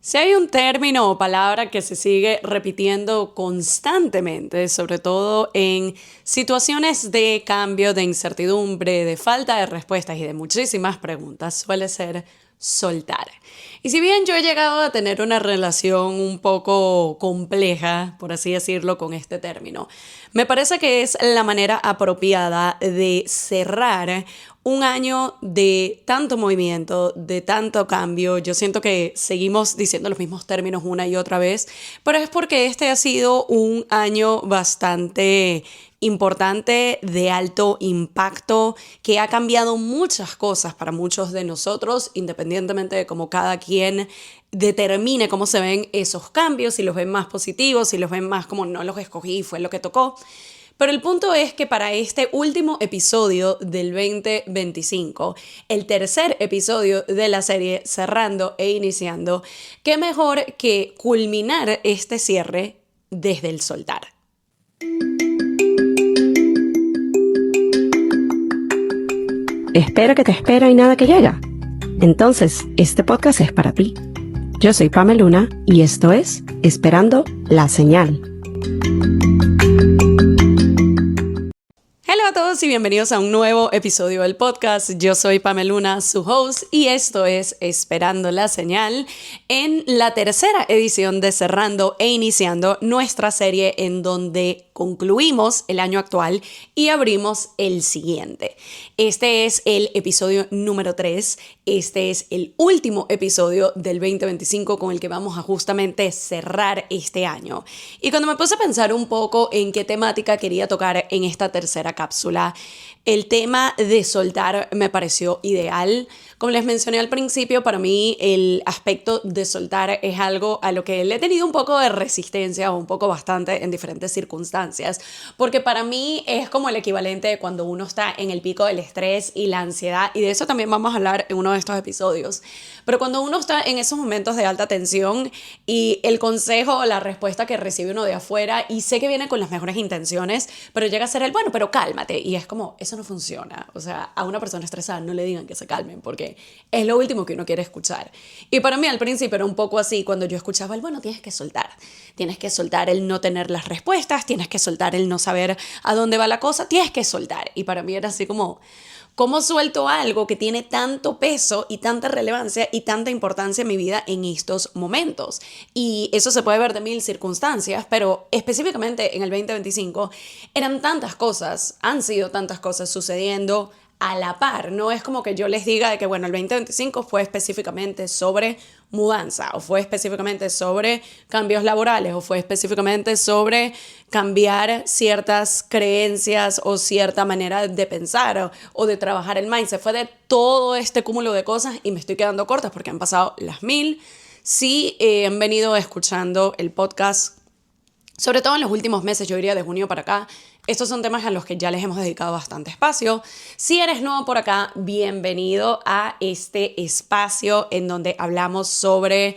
Si hay un término o palabra que se sigue repitiendo constantemente, sobre todo en situaciones de cambio, de incertidumbre, de falta de respuestas y de muchísimas preguntas, suele ser soltar. Y si bien yo he llegado a tener una relación un poco compleja, por así decirlo, con este término, me parece que es la manera apropiada de cerrar un año de tanto movimiento, de tanto cambio. Yo siento que seguimos diciendo los mismos términos una y otra vez, pero es porque este ha sido un año bastante importante, de alto impacto, que ha cambiado muchas cosas para muchos de nosotros, independientemente de cómo cada quien determine cómo se ven esos cambios, si los ven más positivos, si los ven más como no los escogí, fue lo que tocó. Pero el punto es que para este último episodio del 2025, el tercer episodio de la serie Cerrando e Iniciando, qué mejor que culminar este cierre desde el soltar. Espera que te espera y nada que llega. Entonces, este podcast es para ti. Yo soy Pamela Luna y esto es Esperando la Señal. Hola a todos y bienvenidos a un nuevo episodio del podcast. Yo soy Pamela Luna, su host, y esto es Esperando la Señal, en la tercera edición de Cerrando e Iniciando, nuestra serie en donde concluimos el año actual y abrimos el siguiente. Este es el episodio número 3. Este es el último episodio del 2025 con el que vamos a justamente cerrar este año. Y cuando me puse a pensar un poco en qué temática quería tocar en esta tercera cápsula, el tema de soltar me pareció ideal. Como les mencioné al principio, para mí el aspecto de soltar es algo a lo que le he tenido un poco de resistencia o un poco bastante en diferentes circunstancias, porque para mí es como el equivalente de cuando uno está en el pico del estrés y la ansiedad, y de eso también vamos a hablar en uno de estos episodios. Pero cuando uno está en esos momentos de alta tensión y el consejo o la respuesta que recibe uno de afuera, y sé que viene con las mejores intenciones, pero llega a ser el bueno, pero cálmate, y es como, eso no funciona. O sea, a una persona estresada no le digan que se calmen porque es lo último que uno quiere escuchar. Y para mí al principio era un poco así cuando yo escuchaba el bueno, tienes que soltar el no tener las respuestas, tienes que soltar el no saber a dónde va la cosa, tienes que soltar. Y para mí era así como, ¿cómo suelto algo que tiene tanto peso y tanta relevancia y tanta importancia en mi vida en estos momentos? Y eso se puede ver de mil circunstancias, pero específicamente en el 2025 eran tantas cosas, han sido tantas cosas sucediendo a la par. No es como que yo les diga de que, bueno, el 2025 fue específicamente sobre mudanza, o fue específicamente sobre cambios laborales, o fue específicamente sobre cambiar ciertas creencias o cierta manera de pensar o de trabajar el mindset. Fue de todo este cúmulo de cosas y me estoy quedando corta porque han pasado las mil. Sí, han venido escuchando el podcast, sobre todo en los últimos meses, yo diría de junio para acá. Estos son temas a los que ya les hemos dedicado bastante espacio. Si eres nuevo por acá, bienvenido a este espacio en donde hablamos sobre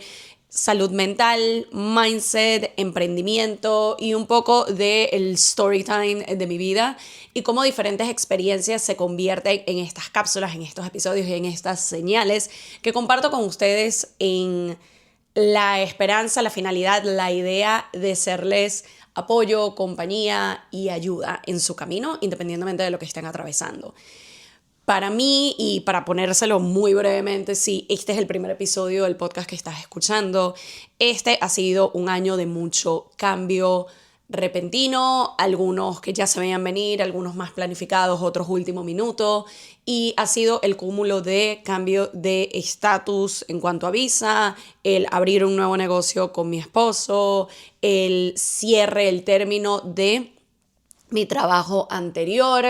salud mental, mindset, emprendimiento y un poco del story time de mi vida y cómo diferentes experiencias se convierten en estas cápsulas, en estos episodios y en estas señales que comparto con ustedes en la esperanza, la finalidad, la idea de serles apoyo, compañía y ayuda en su camino, independientemente de lo que estén atravesando. Para mí, y para ponérselo muy brevemente, sí, este es el primer episodio del podcast que estás escuchando. Este ha sido un año de mucho cambio repentino, algunos que ya se veían venir, algunos más planificados, otros último minuto, y ha sido el cúmulo de cambio de estatus en cuanto a visa, el abrir un nuevo negocio con mi esposo, el cierre, el término de mi trabajo anterior,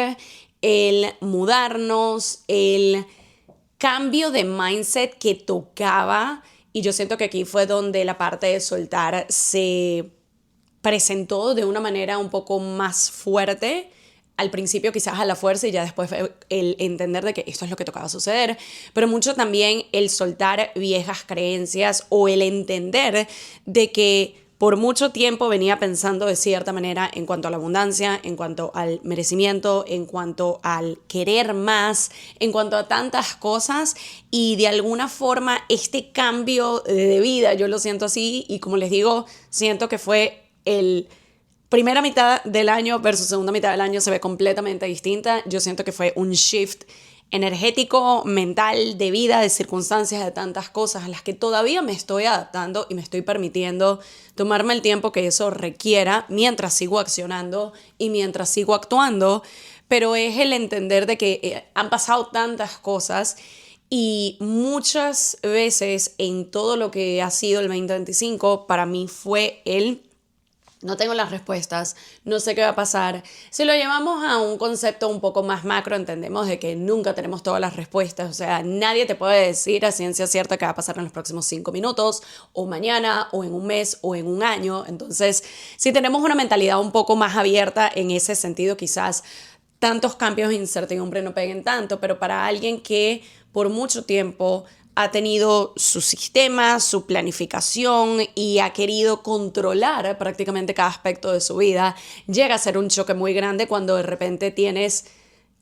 el mudarnos, el cambio de mindset que tocaba, y yo siento que aquí fue donde la parte de soltar se presentó de una manera un poco más fuerte. Al principio quizás a la fuerza y ya después el entender de que esto es lo que tocaba suceder, pero mucho también el soltar viejas creencias o el entender de que por mucho tiempo venía pensando de cierta manera en cuanto a la abundancia, en cuanto al merecimiento, en cuanto al querer más, en cuanto a tantas cosas, y de alguna forma este cambio de vida yo lo siento así, y como les digo, siento que fue el primera mitad del año versus segunda mitad del año se ve completamente distinta. Yo siento que fue un shift energético, mental, de vida, de circunstancias, de tantas cosas a las que todavía me estoy adaptando y me estoy permitiendo tomarme el tiempo que eso requiera mientras sigo accionando y mientras sigo actuando, pero es el entender de que han pasado tantas cosas y muchas veces en todo lo que ha sido el 2025 para mí fue no tengo las respuestas, no sé qué va a pasar. Si lo llevamos a un concepto un poco más macro, entendemos de que nunca tenemos todas las respuestas. O sea, nadie te puede decir a ciencia cierta qué va a pasar en los próximos 5 minutos, o mañana, o en un mes, o en un año. Entonces, si tenemos una mentalidad un poco más abierta en ese sentido, quizás tantos cambios de incertidumbre no peguen tanto, pero para alguien que por mucho tiempo ha tenido su sistema, su planificación y ha querido controlar prácticamente cada aspecto de su vida, llega a ser un choque muy grande cuando de repente tienes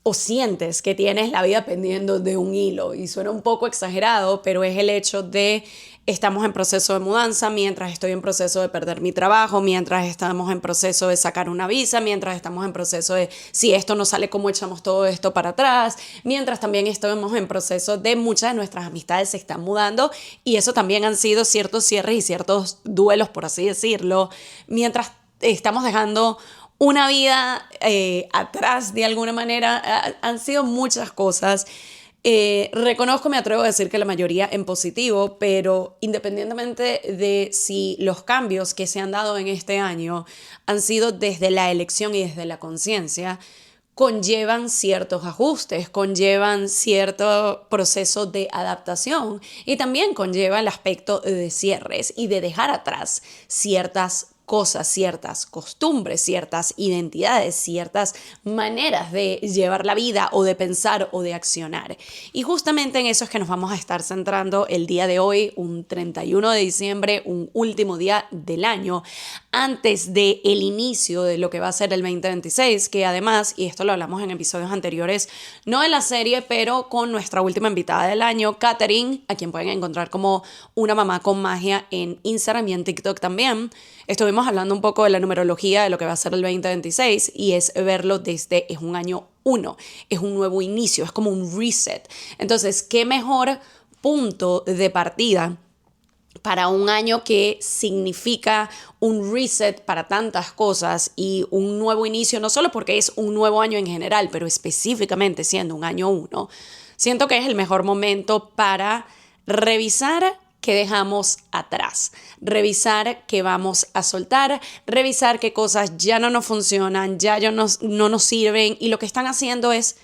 o sientes que tienes la vida pendiendo de un hilo. Y suena un poco exagerado, pero es el hecho de estamos en proceso de mudanza, mientras estoy en proceso de perder mi trabajo, mientras estamos en proceso de sacar una visa, mientras estamos en proceso de si esto no sale, cómo echamos todo esto para atrás, mientras también estamos en proceso de muchas de nuestras amistades se están mudando y eso también han sido ciertos cierres y ciertos duelos, por así decirlo, mientras estamos dejando una vida atrás de alguna manera. Han sido muchas cosas. Reconozco, me atrevo a decir que la mayoría en positivo, pero independientemente de si los cambios que se han dado en este año han sido desde la elección y desde la conciencia, conllevan ciertos ajustes, conllevan cierto proceso de adaptación y también conlleva el aspecto de cierres y de dejar atrás ciertas cosas, ciertas costumbres, ciertas identidades, ciertas maneras de llevar la vida o de pensar o de accionar. Y justamente en eso es que nos vamos a estar centrando el día de hoy, un 31 de diciembre, un último día del año, antes del inicio de lo que va a ser el 2026, que además, y esto lo hablamos en episodios anteriores, no en la serie, pero con nuestra última invitada del año, Katherine, a quien pueden encontrar como una mamá con magia en Instagram y en TikTok también. Estuvimos hablando un poco de la numerología de lo que va a ser el 2026 y es verlo desde, es un año 1, es un nuevo inicio, es como un reset. Entonces, ¿qué mejor punto de partida para un año que significa un reset para tantas cosas y un nuevo inicio, no solo porque es un nuevo año en general, pero específicamente siendo un año 1, siento que es el mejor momento para revisar qué dejamos atrás, revisar qué vamos a soltar, revisar qué cosas ya no nos funcionan, no nos sirven y lo que están haciendo es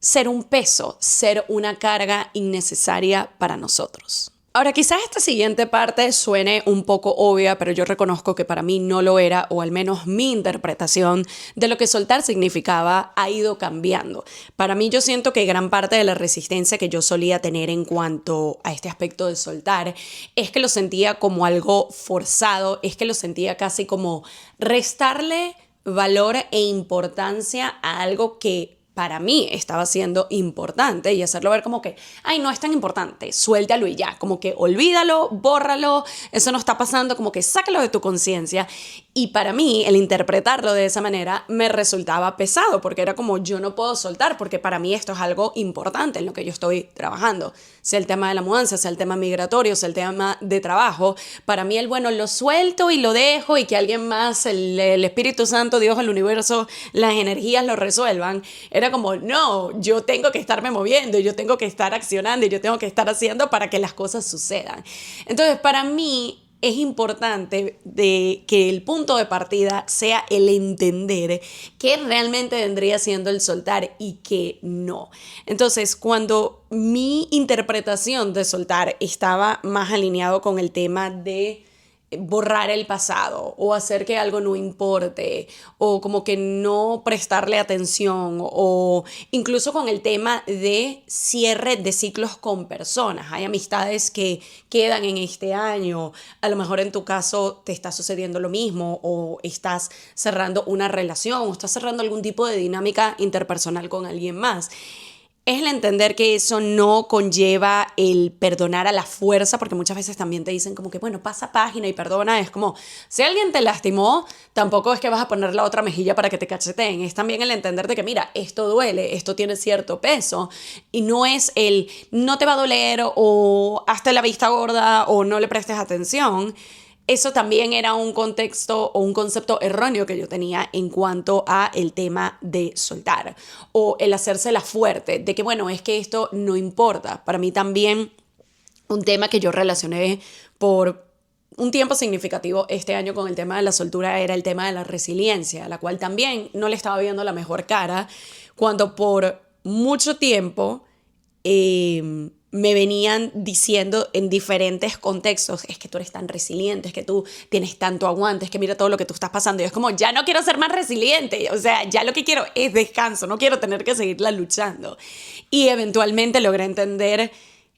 ser un peso, ser una carga innecesaria para nosotros. Ahora, quizás esta siguiente parte suene un poco obvia, pero yo reconozco que para mí no lo era, o al menos mi interpretación de lo que soltar significaba ha ido cambiando. Para mí yo siento que gran parte de la resistencia que yo solía tener en cuanto a este aspecto de soltar es que lo sentía como algo forzado, es que lo sentía casi como restarle valor e importancia a algo que para mí estaba siendo importante y hacerlo ver como que, ay, no es tan importante, suéltalo y ya, como que olvídalo, bórralo, eso no está pasando, como que sácalo de tu conciencia. Y para mí, el interpretarlo de esa manera me resultaba pesado, porque era como, yo no puedo soltar, porque para mí esto es algo importante en lo que yo estoy trabajando. Sea el tema de la mudanza, sea el tema migratorio, sea el tema de trabajo. Para mí, lo suelto y lo dejo y que alguien más, el Espíritu Santo, Dios, el universo, las energías lo resuelvan. Era como, no, yo tengo que estarme moviendo, yo tengo que estar accionando y yo tengo que estar haciendo para que las cosas sucedan. Entonces, para mí, es importante de que el punto de partida sea el entender qué realmente vendría siendo el soltar y qué no. Entonces, cuando mi interpretación de soltar estaba más alineado con el tema de borrar el pasado o hacer que algo no importe o como que no prestarle atención o incluso con el tema de cierre de ciclos con personas. Hay amistades que quedan en este año, a lo mejor en tu caso te está sucediendo lo mismo o estás cerrando una relación o estás cerrando algún tipo de dinámica interpersonal con alguien más. Es el entender que eso no conlleva el perdonar a la fuerza, porque muchas veces también te dicen como que, bueno, pasa página y perdona. Es como, si alguien te lastimó, tampoco es que vas a poner la otra mejilla para que te cacheteen. Es también el entender de que, mira, esto duele, esto tiene cierto peso. Y no es el no te va a doler o hazte la vista gorda o no le prestes atención. Eso también era un contexto o un concepto erróneo que yo tenía en cuanto a el tema de soltar o el hacérsela fuerte, de que bueno, es que esto no importa. Para mí también un tema que yo relacioné por un tiempo significativo este año con el tema de la soltura era el tema de la resiliencia, a la cual también no le estaba viendo la mejor cara cuando por mucho tiempo me venían diciendo en diferentes contextos, es que tú eres tan resiliente, es que tú tienes tanto aguante, es que mira todo lo que tú estás pasando. Y es como, ya no quiero ser más resiliente, o sea, ya lo que quiero es descanso, no quiero tener que seguirla luchando. Y eventualmente logré entender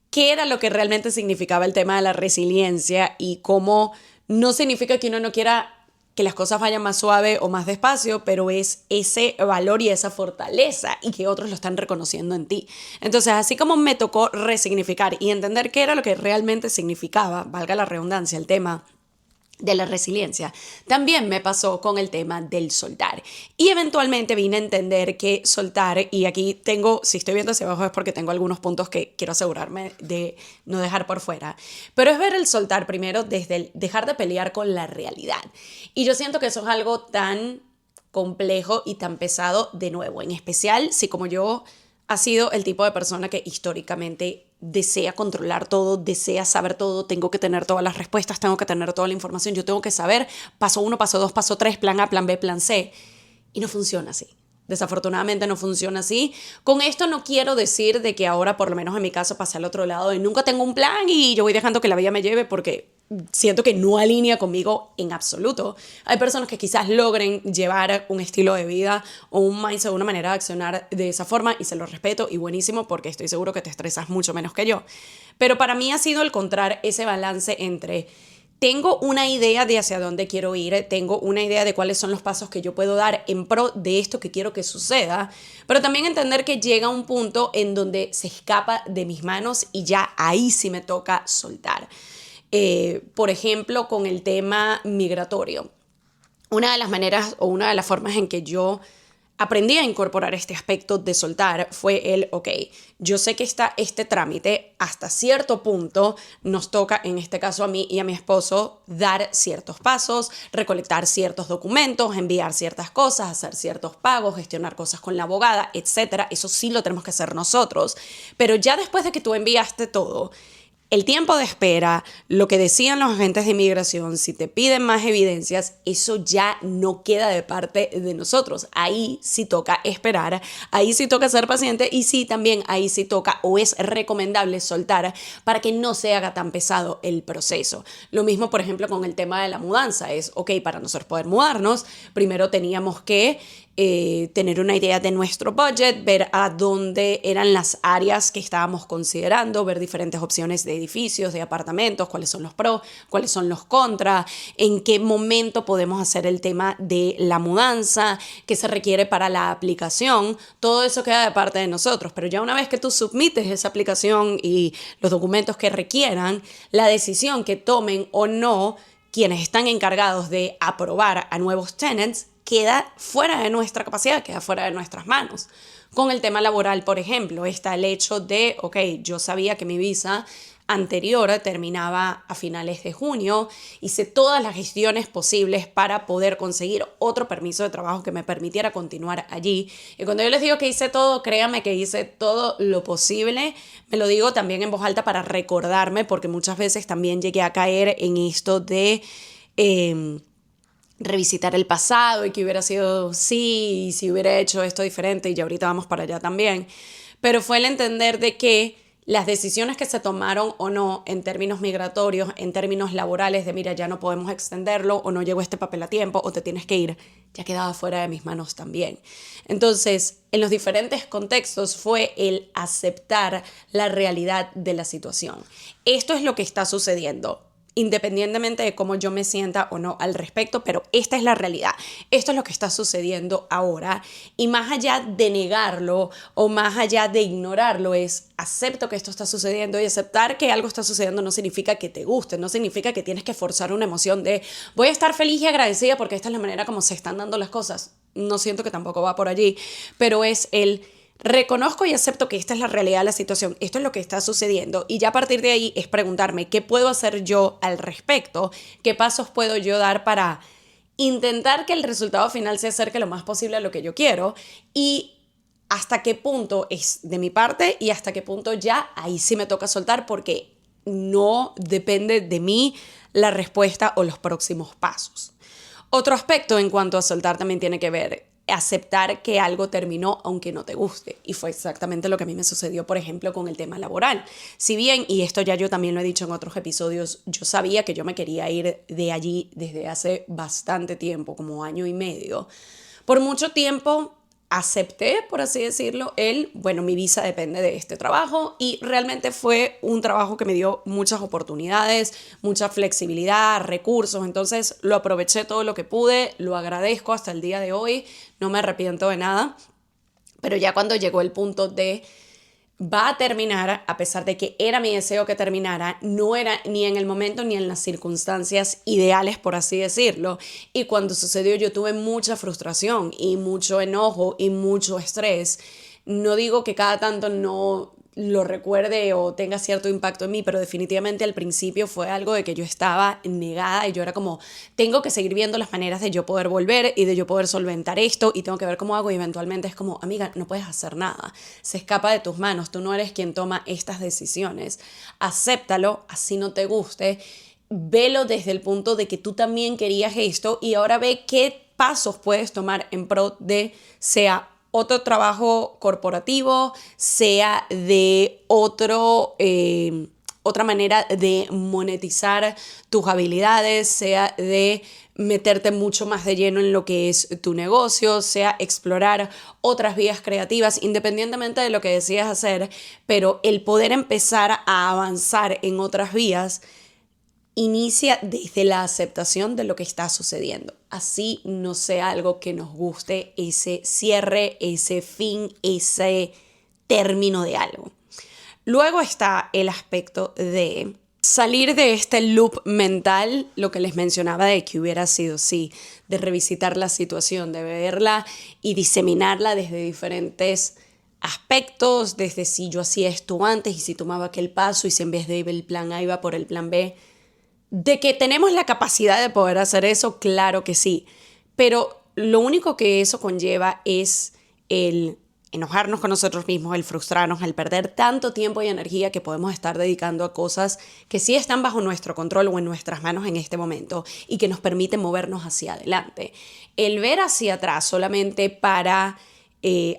qué era lo que realmente significaba el tema de la resiliencia y cómo no significa que uno no quiera que las cosas vayan más suave o más despacio, pero es ese valor y esa fortaleza y que otros lo están reconociendo en ti. Entonces, así como me tocó resignificar y entender qué era lo que realmente significaba, valga la redundancia, el tema de la resiliencia, también me pasó con el tema del soltar. Y eventualmente vine a entender que soltar, y aquí tengo, si estoy viendo hacia abajo es porque tengo algunos puntos que quiero asegurarme de no dejar por fuera, pero es ver el soltar primero desde el dejar de pelear con la realidad. Y yo siento que eso es algo tan complejo y tan pesado, de nuevo, en especial si como yo ha sido el tipo de persona que históricamente desea controlar todo, desea saber todo, tengo que tener todas las respuestas, tengo que tener toda la información, yo tengo que saber paso 1, paso 2, paso 3, plan A, plan B, plan C. Y no funciona así. Desafortunadamente no funciona así. Con esto no quiero decir de que ahora, por lo menos en mi caso, pasé al otro lado y nunca tengo un plan y yo voy dejando que la vida me lleve porque siento que no alinea conmigo en absoluto. Hay personas que quizás logren llevar un estilo de vida o un mindset, una manera de accionar de esa forma y se lo respeto y buenísimo porque estoy seguro que te estresas mucho menos que yo. Pero para mí ha sido encontrar ese balance entre tengo una idea de hacia dónde quiero ir, tengo una idea de cuáles son los pasos que yo puedo dar en pro de esto que quiero que suceda, pero también entender que llega un punto en donde se escapa de mis manos y ya ahí sí me toca soltar. Por ejemplo, con el tema migratorio. Una de las maneras o una de las formas en que yo aprendí a incorporar este aspecto de soltar fue ok, yo sé que está este trámite, hasta cierto punto nos toca, en este caso a mí y a mi esposo, dar ciertos pasos, recolectar ciertos documentos, enviar ciertas cosas, hacer ciertos pagos, gestionar cosas con la abogada, etcétera. Eso sí lo tenemos que hacer nosotros. Pero ya después de que tú enviaste todo, el tiempo de espera, lo que decían los agentes de inmigración, si te piden más evidencias, eso ya no queda de parte de nosotros. Ahí sí toca esperar, ahí sí toca ser paciente y sí también ahí sí toca o es recomendable soltar para que no se haga tan pesado el proceso. Lo mismo, por ejemplo, con el tema de la mudanza. Es, para nosotros poder mudarnos, primero teníamos que tener una idea de nuestro budget, ver a dónde eran las áreas que estábamos considerando, ver diferentes opciones de edificios, de apartamentos, cuáles son los pros, cuáles son los contras, en qué momento podemos hacer el tema de la mudanza, qué se requiere para la aplicación. Todo eso queda de parte de nosotros, pero ya una vez que tú submites esa aplicación y los documentos que requieran, la decisión que tomen o no quienes están encargados de aprobar a nuevos tenants queda fuera de nuestra capacidad, queda fuera de nuestras manos. Con el tema laboral, por ejemplo, está el hecho de, yo sabía que mi visa anterior terminaba a finales de junio, hice todas las gestiones posibles para poder conseguir otro permiso de trabajo que me permitiera continuar allí. Y cuando yo les digo que hice todo, créanme que hice todo lo posible. Me lo digo también en voz alta para recordarme, porque muchas veces también llegué a caer en esto de revisitar el pasado y que hubiera sido sí, y si hubiera hecho esto diferente, y ya ahorita vamos para allá también. Pero fue el entender de que las decisiones que se tomaron o no en términos migratorios, en términos laborales de mira, ya no podemos extenderlo o no llegó este papel a tiempo o te tienes que ir, ya quedaba fuera de mis manos también. Entonces, en los diferentes contextos fue el aceptar la realidad de la situación. Esto es lo que está sucediendo, independientemente de cómo yo me sienta o no al respecto, pero esta es la realidad. Esto es lo que está sucediendo ahora. Y más allá de negarlo o más allá de ignorarlo, es acepto que esto está sucediendo, y aceptar que algo está sucediendo no significa que te guste, no significa que tienes que forzar una emoción de voy a estar feliz y agradecida porque esta es la manera como se están dando las cosas. No siento que tampoco va por allí, pero es el reconozco y acepto que esta es la realidad de la situación, esto es lo que está sucediendo, y ya a partir de ahí es preguntarme qué puedo hacer yo al respecto, qué pasos puedo yo dar para intentar que el resultado final se acerque lo más posible a lo que yo quiero, y hasta qué punto es de mi parte y hasta qué punto ya ahí sí me toca soltar, porque no depende de mí la respuesta o los próximos pasos. Otro aspecto en cuanto a soltar también tiene que ver aceptar que algo terminó aunque no te guste, y fue exactamente lo que a mí me sucedió, por ejemplo, con el tema laboral. Si bien, y esto ya yo también lo he dicho en otros episodios, yo sabía que yo me quería ir de allí desde hace bastante tiempo, como 1 año y medio, por mucho tiempo acepté, por así decirlo, bueno, mi visa depende de este trabajo, y realmente fue un trabajo que me dio muchas oportunidades, mucha flexibilidad, recursos, entonces lo aproveché todo lo que pude, lo agradezco hasta el día de hoy, no me arrepiento de nada, pero ya cuando llegó el punto de va a terminar, a pesar de que era mi deseo que terminara, no era ni en el momento ni en las circunstancias ideales, por así decirlo. Y cuando sucedió yo tuve mucha frustración y mucho enojo y mucho estrés. No digo que cada tanto no lo recuerde o tenga cierto impacto en mí, pero definitivamente al principio fue algo de que yo estaba negada y yo era como, tengo que seguir viendo las maneras de yo poder volver y de yo poder solventar esto, y tengo que ver cómo hago, y eventualmente es como, amiga, no puedes hacer nada, se escapa de tus manos, tú no eres quien toma estas decisiones, acéptalo, así no te guste, velo desde el punto de que tú también querías esto, y ahora ve qué pasos puedes tomar en pro de sea otro trabajo corporativo, sea de otra manera de monetizar tus habilidades, sea de meterte mucho más de lleno en lo que es tu negocio, sea explorar otras vías creativas, independientemente de lo que decidas hacer, pero el poder empezar a avanzar en otras vías inicia desde la aceptación de lo que está sucediendo. Así no sea algo que nos guste, ese cierre, ese fin, ese término de algo. Luego está el aspecto de salir de este loop mental, lo que les mencionaba de que hubiera sido, sí, de revisitar la situación, de verla y diseminarla desde diferentes aspectos, desde si yo hacía esto antes y si tomaba aquel paso y si en vez de ir el plan A iba por el plan B. De que tenemos la capacidad de poder hacer eso, claro que sí, pero lo único que eso conlleva es el enojarnos con nosotros mismos, el frustrarnos, el perder tanto tiempo y energía que podemos estar dedicando a cosas que sí están bajo nuestro control o en nuestras manos en este momento y que nos permiten movernos hacia adelante. El ver hacia atrás solamente para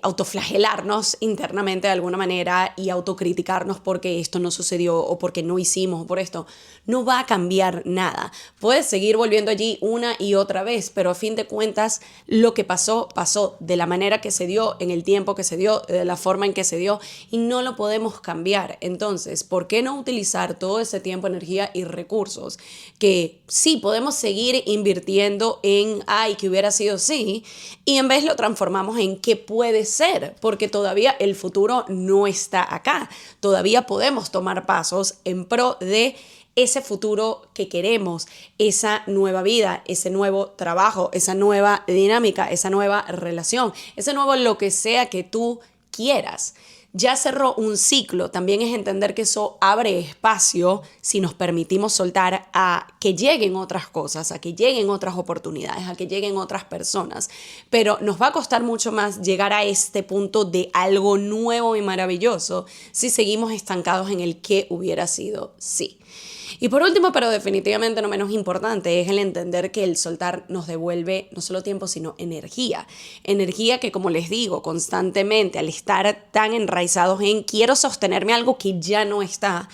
autoflagelarnos internamente de alguna manera y autocriticarnos porque esto no sucedió o porque no hicimos o por esto, no va a cambiar nada. Puedes seguir volviendo allí una y otra vez, pero a fin de cuentas lo que pasó, pasó de la manera que se dio, en el tiempo que se dio, de la forma en que se dio, y no lo podemos cambiar. Entonces, ¿por qué no utilizar todo ese tiempo, energía y recursos que sí podemos seguir invirtiendo en, ay, que hubiera sido sí, y en vez lo transformamos en qué puede ser? Porque todavía el futuro no está acá. Todavía podemos tomar pasos en pro de ese futuro que queremos, esa nueva vida, ese nuevo trabajo, esa nueva dinámica, esa nueva relación, ese nuevo lo que sea que tú quieras. Ya cerró un ciclo, también es entender que eso abre espacio, si nos permitimos soltar, a que lleguen otras cosas, a que lleguen otras oportunidades, a que lleguen otras personas. Pero nos va a costar mucho más llegar a este punto de algo nuevo y maravilloso si seguimos estancados en el que hubiera sido sí. Y por último, pero definitivamente no menos importante, es el entender que el soltar nos devuelve no solo tiempo, sino energía. Energía que, como les digo, constantemente, al estar tan enraizados en quiero sostenerme algo que ya no está,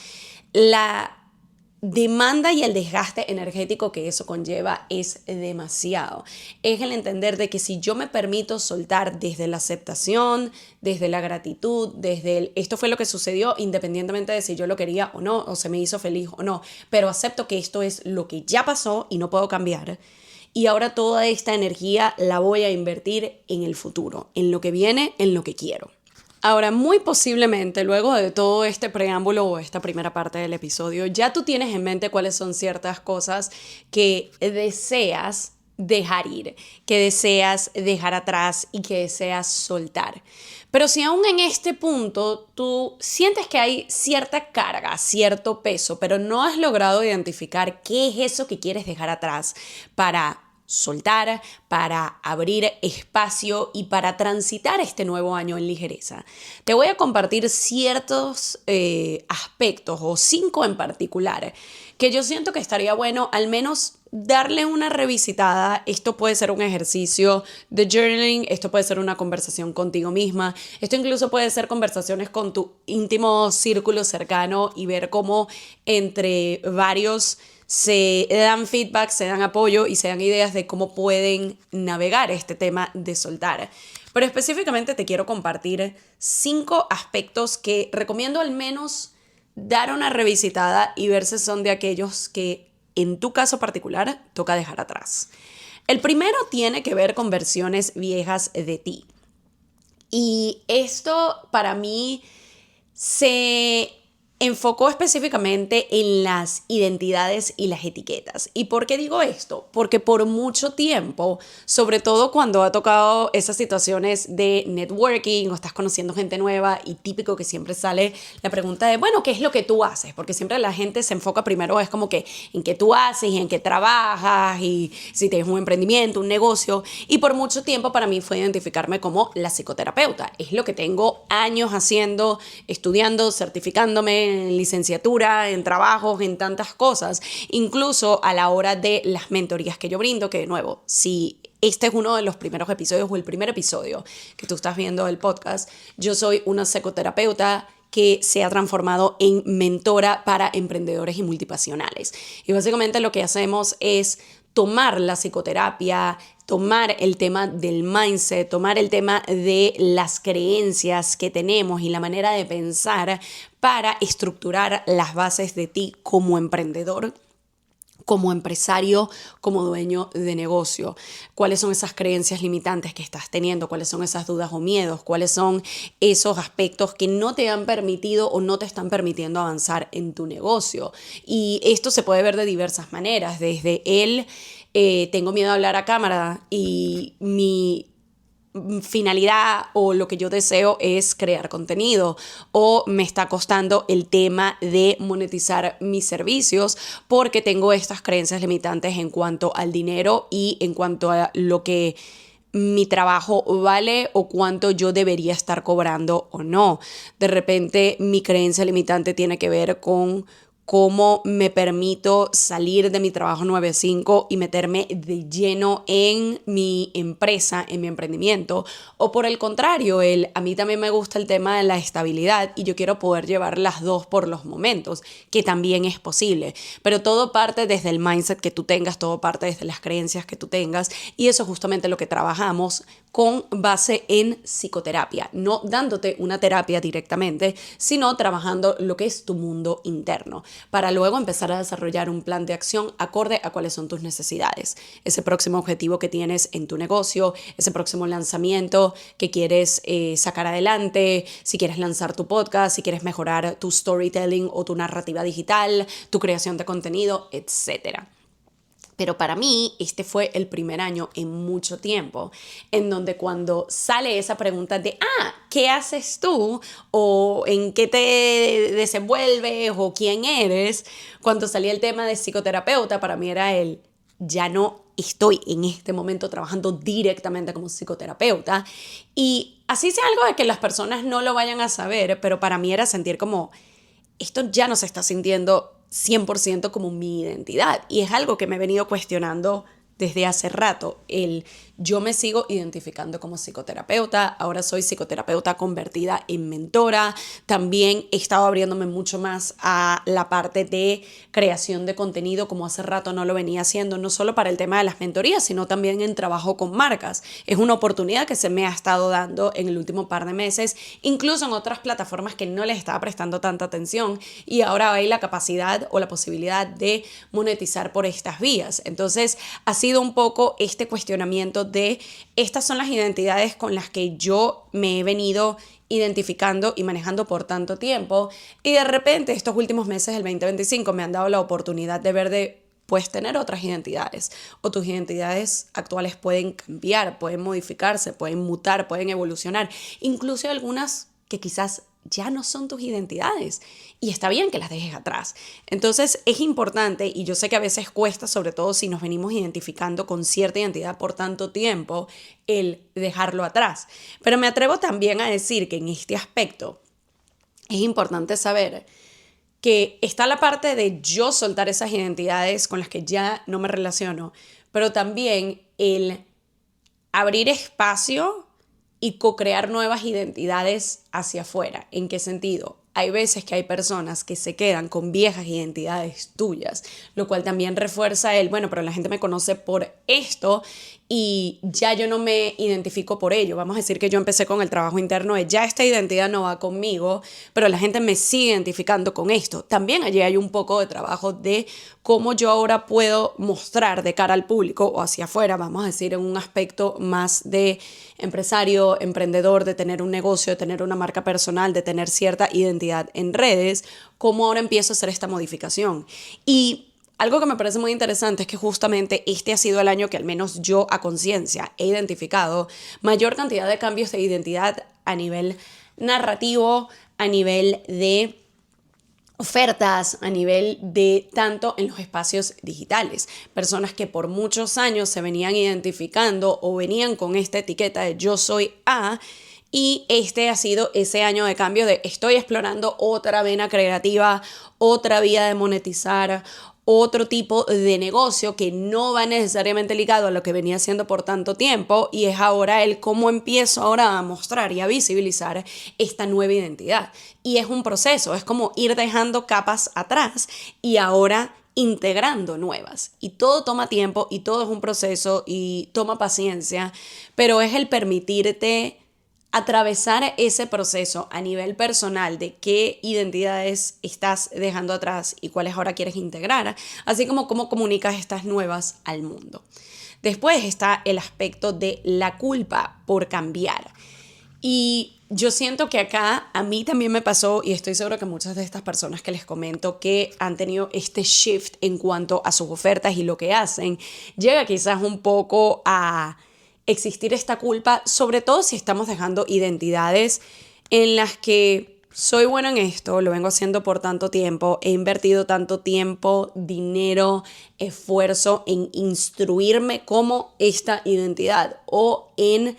la demanda y el desgaste energético que eso conlleva es demasiado. Es el entender de que si yo me permito soltar desde la aceptación, desde la gratitud, desde el esto fue lo que sucedió independientemente de si yo lo quería o no, o se me hizo feliz o no, pero acepto que esto es lo que ya pasó y no puedo cambiar. Y ahora toda esta energía la voy a invertir en el futuro, en lo que viene, en lo que quiero. Ahora, muy posiblemente, luego de todo este preámbulo o esta primera parte del episodio, ya tú tienes en mente cuáles son ciertas cosas que deseas dejar ir, que deseas dejar atrás y que deseas soltar. Pero si aún en este punto tú sientes que hay cierta carga, cierto peso, pero no has logrado identificar qué es eso que quieres dejar atrás para soltar, para abrir espacio y para transitar este nuevo año en ligereza. Te voy a compartir ciertos aspectos o 5 en particular que yo siento que estaría bueno al menos darle una revisitada. Esto puede ser un ejercicio de journaling, esto puede ser una conversación contigo misma, esto incluso puede ser conversaciones con tu íntimo círculo cercano y ver cómo entre varios se dan feedback, se dan apoyo y se dan ideas de cómo pueden navegar este tema de soltar. Pero específicamente te quiero compartir 5 aspectos que recomiendo al menos dar una revisitada y ver si son de aquellos que en tu caso particular toca dejar atrás. El primero tiene que ver con versiones viejas de ti. Y esto para mí se enfocó específicamente en las identidades y las etiquetas. ¿Y por qué digo esto? Porque por mucho tiempo, sobre todo cuando ha tocado esas situaciones de networking o estás conociendo gente nueva y típico que siempre sale la pregunta de, bueno, ¿qué es lo que tú haces? Porque siempre la gente se enfoca primero, es como que en qué tú haces y en qué trabajas y si tienes un emprendimiento, un negocio. Y por mucho tiempo para mí fue identificarme como la psicoterapeuta. Es lo que tengo años haciendo, estudiando, certificándome en licenciatura, en trabajos, en tantas cosas, incluso a la hora de las mentorías que yo brindo, que de nuevo, si este es uno de los primeros episodios o el primer episodio que tú estás viendo del podcast, yo soy una psicoterapeuta que se ha transformado en mentora para emprendedores y multipasionales. Y básicamente lo que hacemos es tomar la psicoterapia, tomar el tema del mindset, tomar el tema de las creencias que tenemos y la manera de pensar para estructurar las bases de ti como emprendedor, como empresario, como dueño de negocio. ¿Cuáles son esas creencias limitantes que estás teniendo? ¿Cuáles son esas dudas o miedos? ¿Cuáles son esos aspectos que no te han permitido o no te están permitiendo avanzar en tu negocio? Y esto se puede ver de diversas maneras, desde tengo miedo a hablar a cámara y mi finalidad o lo que yo deseo es crear contenido, o me está costando el tema de monetizar mis servicios porque tengo estas creencias limitantes en cuanto al dinero y en cuanto a lo que mi trabajo vale o cuánto yo debería estar cobrando o no. De repente mi creencia limitante tiene que ver con cómo me permito salir de mi trabajo 9 a 5 y meterme de lleno en mi empresa, en mi emprendimiento. O por el contrario, a mí también me gusta el tema de la estabilidad y yo quiero poder llevar las dos por los momentos, que también es posible. Pero todo parte desde el mindset que tú tengas, todo parte desde las creencias que tú tengas, y eso es justamente lo que trabajamos con base en psicoterapia, no dándote una terapia directamente, sino trabajando lo que es tu mundo interno, para luego empezar a desarrollar un plan de acción acorde a cuáles son tus necesidades, ese próximo objetivo que tienes en tu negocio, ese próximo lanzamiento que quieres sacar adelante, si quieres lanzar tu podcast, si quieres mejorar tu storytelling o tu narrativa digital, tu creación de contenido, etcétera. Pero para mí este fue el primer año en mucho tiempo en donde cuando sale esa pregunta de ¿qué haces tú? O ¿en qué te desenvuelves? O ¿quién eres? Cuando salía el tema de psicoterapeuta, para mí era ya no estoy en este momento trabajando directamente como psicoterapeuta. Y así sea algo de que las personas no lo vayan a saber, pero para mí era sentir como esto ya no se está sintiendo 100% como mi identidad. Y es algo que me he venido cuestionando desde hace rato. Yo me sigo identificando como psicoterapeuta, ahora soy psicoterapeuta convertida en mentora, también he estado abriéndome mucho más a la parte de creación de contenido, como hace rato no lo venía haciendo, no solo para el tema de las mentorías, sino también en trabajo con marcas. Es una oportunidad que se me ha estado dando en el último par de meses, incluso en otras plataformas que no les estaba prestando tanta atención, y ahora hay la capacidad o la posibilidad de monetizar por estas vías. Entonces ha sido un poco este cuestionamiento de estas son las identidades con las que yo me he venido identificando y manejando por tanto tiempo, y de repente estos últimos meses del 2025 me han dado la oportunidad de ver de puedes tener otras identidades, o tus identidades actuales pueden cambiar, pueden modificarse, pueden mutar, pueden evolucionar, incluso algunas que quizás ya no son tus identidades y está bien que las dejes atrás. Entonces es importante, y yo sé que a veces cuesta, sobre todo si nos venimos identificando con cierta identidad por tanto tiempo, el dejarlo atrás. Pero me atrevo también a decir que en este aspecto es importante saber que está la parte de yo soltar esas identidades con las que ya no me relaciono, pero también el abrir espacio y co-crear nuevas identidades hacia afuera. ¿En qué sentido? Hay veces que hay personas que se quedan con viejas identidades tuyas, lo cual también refuerza bueno, pero la gente me conoce por esto y ya yo no me identifico por ello. Vamos a decir que yo empecé con el trabajo interno de ya esta identidad no va conmigo, pero la gente me sigue identificando con esto. También allí hay un poco de trabajo de cómo yo ahora puedo mostrar de cara al público o hacia afuera, vamos a decir, en un aspecto más de empresario, emprendedor, de tener un negocio, de tener una marca personal, de tener cierta identidad en redes, cómo ahora empiezo a hacer esta modificación. Y algo que me parece muy interesante es que justamente este ha sido el año que al menos yo a conciencia he identificado mayor cantidad de cambios de identidad a nivel narrativo, a nivel de ofertas, a nivel de tanto en los espacios digitales. Personas que por muchos años se venían identificando o venían con esta etiqueta de yo soy A, y este ha sido ese año de cambio de estoy explorando otra vena creativa, otra vía de monetizar, otro tipo de negocio que no va necesariamente ligado a lo que venía haciendo por tanto tiempo, y es ahora el cómo empiezo ahora a mostrar y a visibilizar esta nueva identidad. Y es un proceso, es como ir dejando capas atrás y ahora integrando nuevas. Y todo toma tiempo y todo es un proceso y toma paciencia, pero es el permitirte atravesar ese proceso a nivel personal de qué identidades estás dejando atrás y cuáles ahora quieres integrar, así como cómo comunicas estas nuevas al mundo. Después está el aspecto de la culpa por cambiar. Y yo siento que acá a mí también me pasó, y estoy segura que muchas de estas personas que les comento que han tenido este shift en cuanto a sus ofertas y lo que hacen, llega quizás un poco a existir esta culpa, sobre todo si estamos dejando identidades en las que soy bueno en esto, lo vengo haciendo por tanto tiempo, he invertido tanto tiempo, dinero, esfuerzo en instruirme como esta identidad o en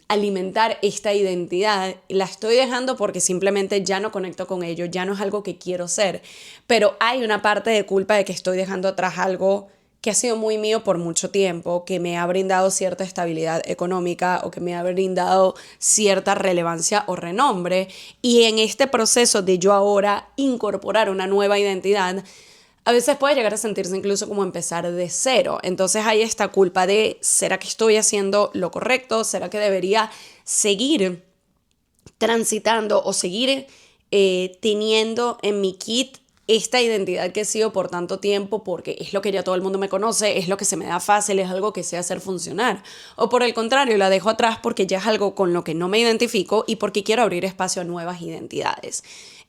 alimentar esta identidad. La estoy dejando porque simplemente ya no conecto con ello, ya no es algo que quiero ser, pero hay una parte de culpa de que estoy dejando atrás algo que ha sido muy mío por mucho tiempo, que me ha brindado cierta estabilidad económica o que me ha brindado cierta relevancia o renombre. Y en este proceso de yo ahora incorporar una nueva identidad, a veces puede llegar a sentirse incluso como empezar de cero. Entonces hay esta culpa de, ¿será que estoy haciendo lo correcto? ¿Será que debería seguir transitando o seguir teniendo en mi kit esta identidad que he sido por tanto tiempo porque es lo que ya todo el mundo me conoce, es lo que se me da fácil, es algo que sé hacer funcionar? O por el contrario, la dejo atrás porque ya es algo con lo que no me identifico y porque quiero abrir espacio a nuevas identidades.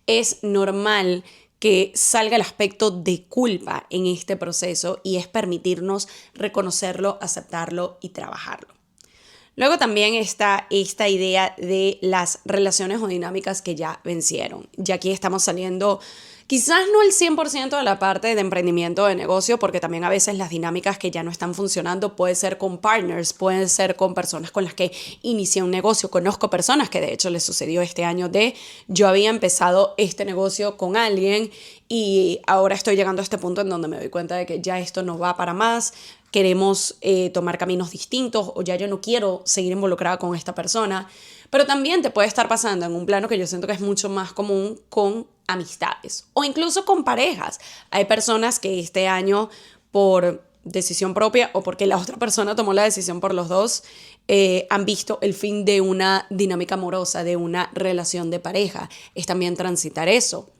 Es normal que salga el aspecto de culpa en este proceso y es permitirnos reconocerlo, aceptarlo y trabajarlo. Luego también está esta idea de las relaciones o dinámicas que ya vencieron. Ya aquí estamos saliendo quizás no el 100% de la parte de emprendimiento de negocio, porque también a veces las dinámicas que ya no están funcionando puede ser con partners, pueden ser con personas con las que inicié un negocio. Conozco personas que de hecho les sucedió este año de yo había empezado este negocio con alguien y ahora estoy llegando a este punto en donde me doy cuenta de que ya esto no va para más, queremos tomar caminos distintos o ya yo no quiero seguir involucrada con esta persona. Pero también te puede estar pasando en un plano que yo siento que es mucho más común con amistades o incluso con parejas. Hay personas que este año, por decisión propia o porque la otra persona tomó la decisión por los dos, han visto el fin de una dinámica amorosa, de una relación de pareja. Es también transitar eso.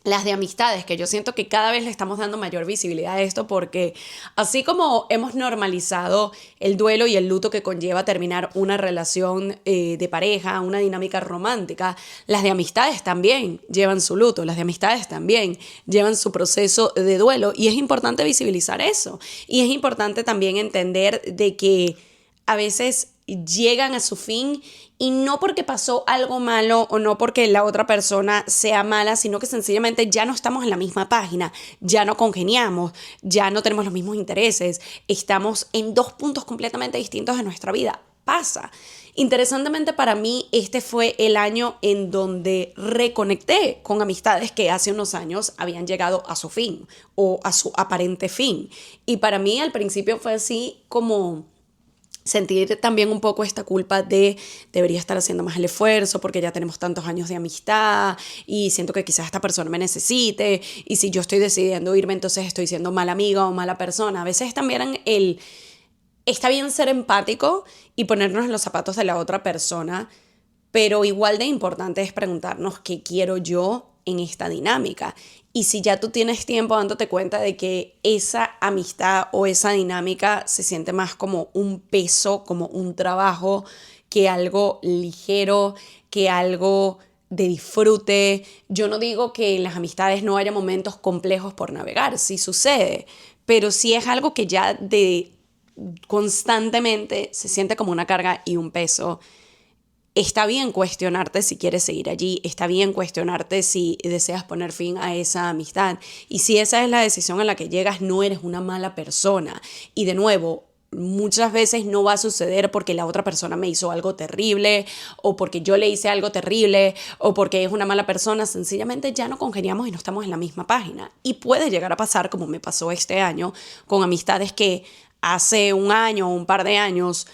Las de amistades, que yo siento que cada vez le estamos dando mayor visibilidad a esto porque así como hemos normalizado el duelo y el luto que conlleva terminar una relación de pareja, una dinámica romántica, las de amistades también llevan su luto, las de amistades también llevan su proceso de duelo y es importante visibilizar eso. Y es importante también entender de que a veces llegan a su fin y no porque pasó algo malo o no porque la otra persona sea mala, sino que sencillamente ya no estamos en la misma página, ya no congeniamos, ya no tenemos los mismos intereses, estamos en dos puntos completamente distintos de nuestra vida. Pasa. Interesantemente para mí, este fue el año en donde reconecté con amistades que hace unos años habían llegado a su fin o a su aparente fin. Y para mí al principio fue así como sentir también un poco esta culpa de debería estar haciendo más el esfuerzo porque ya tenemos tantos años de amistad y siento que quizás esta persona me necesite y si yo estoy decidiendo irme entonces estoy siendo mala amiga o mala persona. A veces también está bien ser empático y ponernos en los zapatos de la otra persona, pero igual de importante es preguntarnos qué quiero yo en esta dinámica. Y si ya tú tienes tiempo dándote cuenta de que esa amistad o esa dinámica se siente más como un peso, como un trabajo, que algo ligero, que algo de disfrute. Yo no digo que en las amistades no haya momentos complejos por navegar, sí sucede, pero sí es algo que ya constantemente se siente como una carga y un peso. Está bien cuestionarte si quieres seguir allí, está bien cuestionarte si deseas poner fin a esa amistad. Y si esa es la decisión a la que llegas, no eres una mala persona. Y de nuevo, muchas veces no va a suceder porque la otra persona me hizo algo terrible o porque yo le hice algo terrible o porque es una mala persona. Sencillamente ya no congeniamos y no estamos en la misma página. Y puede llegar a pasar, como me pasó este año, con amistades que hace un año o un par de años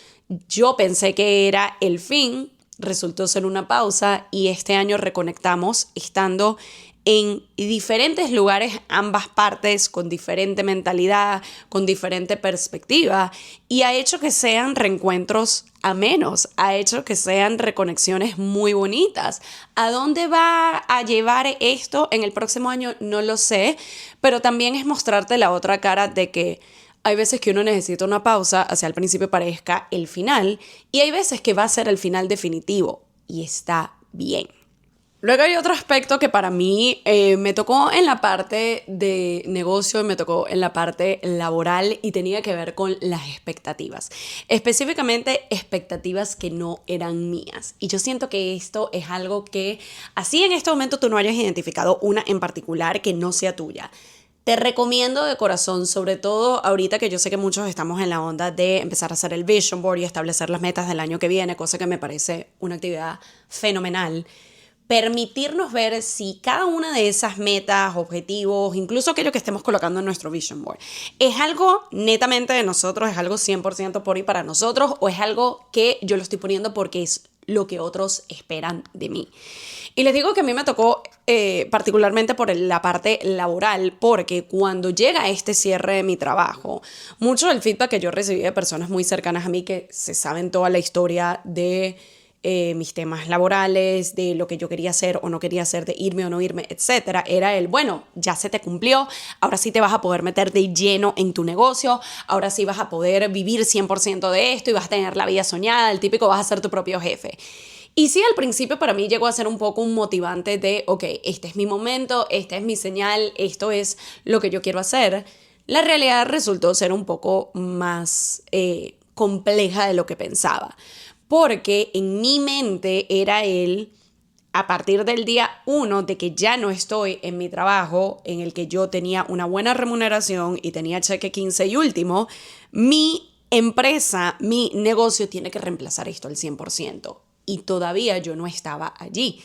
yo pensé que era el fin. Resultó ser una pausa y este año reconectamos estando en diferentes lugares, ambas partes, con diferente mentalidad, con diferente perspectiva, y ha hecho que sean reencuentros amenos, ha hecho que sean reconexiones muy bonitas. ¿A dónde va a llevar esto en el próximo año? No lo sé, pero también es mostrarte la otra cara de que hay veces que uno necesita una pausa, hacia el principio parezca el final, y hay veces que va a ser el final definitivo, y está bien. Luego hay otro aspecto que para mí me tocó en la parte de negocio y me tocó en la parte laboral y tenía que ver con las expectativas. Específicamente expectativas que no eran mías. Y yo siento que esto es algo que, así en este momento tú no hayas identificado una en particular que no sea tuya. Te recomiendo de corazón, sobre todo ahorita que yo sé que muchos estamos en la onda de empezar a hacer el vision board y establecer las metas del año que viene, cosa que me parece una actividad fenomenal. Permitirnos ver si cada una de esas metas, objetivos, incluso aquello que estemos colocando en nuestro vision board, es algo netamente de nosotros, es algo 100% por y para nosotros, o es algo que yo lo estoy poniendo porque es lo que otros esperan de mí. Y les digo que a mí me tocó particularmente por la parte laboral, porque cuando llega este cierre de mi trabajo, mucho del feedback que yo recibí de personas muy cercanas a mí que se saben toda la historia de mis temas laborales, de lo que yo quería hacer o no quería hacer, de irme o no irme, etcétera, era bueno, ya se te cumplió, ahora sí te vas a poder meter de lleno en tu negocio, ahora sí vas a poder vivir 100% de esto y vas a tener la vida soñada, el típico vas a ser tu propio jefe. Y sí, al principio para mí llegó a ser un poco un motivante de, ok, este es mi momento, esta es mi señal, esto es lo que yo quiero hacer. La realidad resultó ser un poco más compleja de lo que pensaba, porque en mi mente era a partir del día 1 de que ya no estoy en mi trabajo, en el que yo tenía una buena remuneración y tenía cheque 15 y último, mi empresa, mi negocio tiene que reemplazar esto al 100%. Y todavía yo no estaba allí.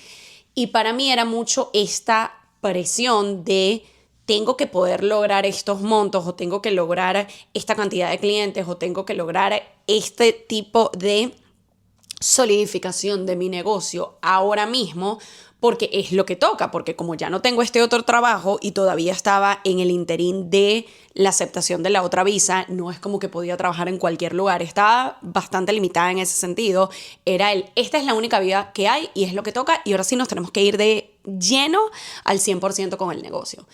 Y para mí era mucho esta presión de tengo que poder lograr estos montos o tengo que lograr esta cantidad de clientes o tengo que lograr este tipo de solidificación de mi negocio ahora mismo porque es lo que toca, porque como ya no tengo este otro trabajo y todavía estaba en el interín de la aceptación de la otra visa, no es como que podía trabajar en cualquier lugar, estaba bastante limitada en ese sentido, esta es la única vida que hay y es lo que toca y ahora sí nos tenemos que ir de lleno al 100% con el negocio.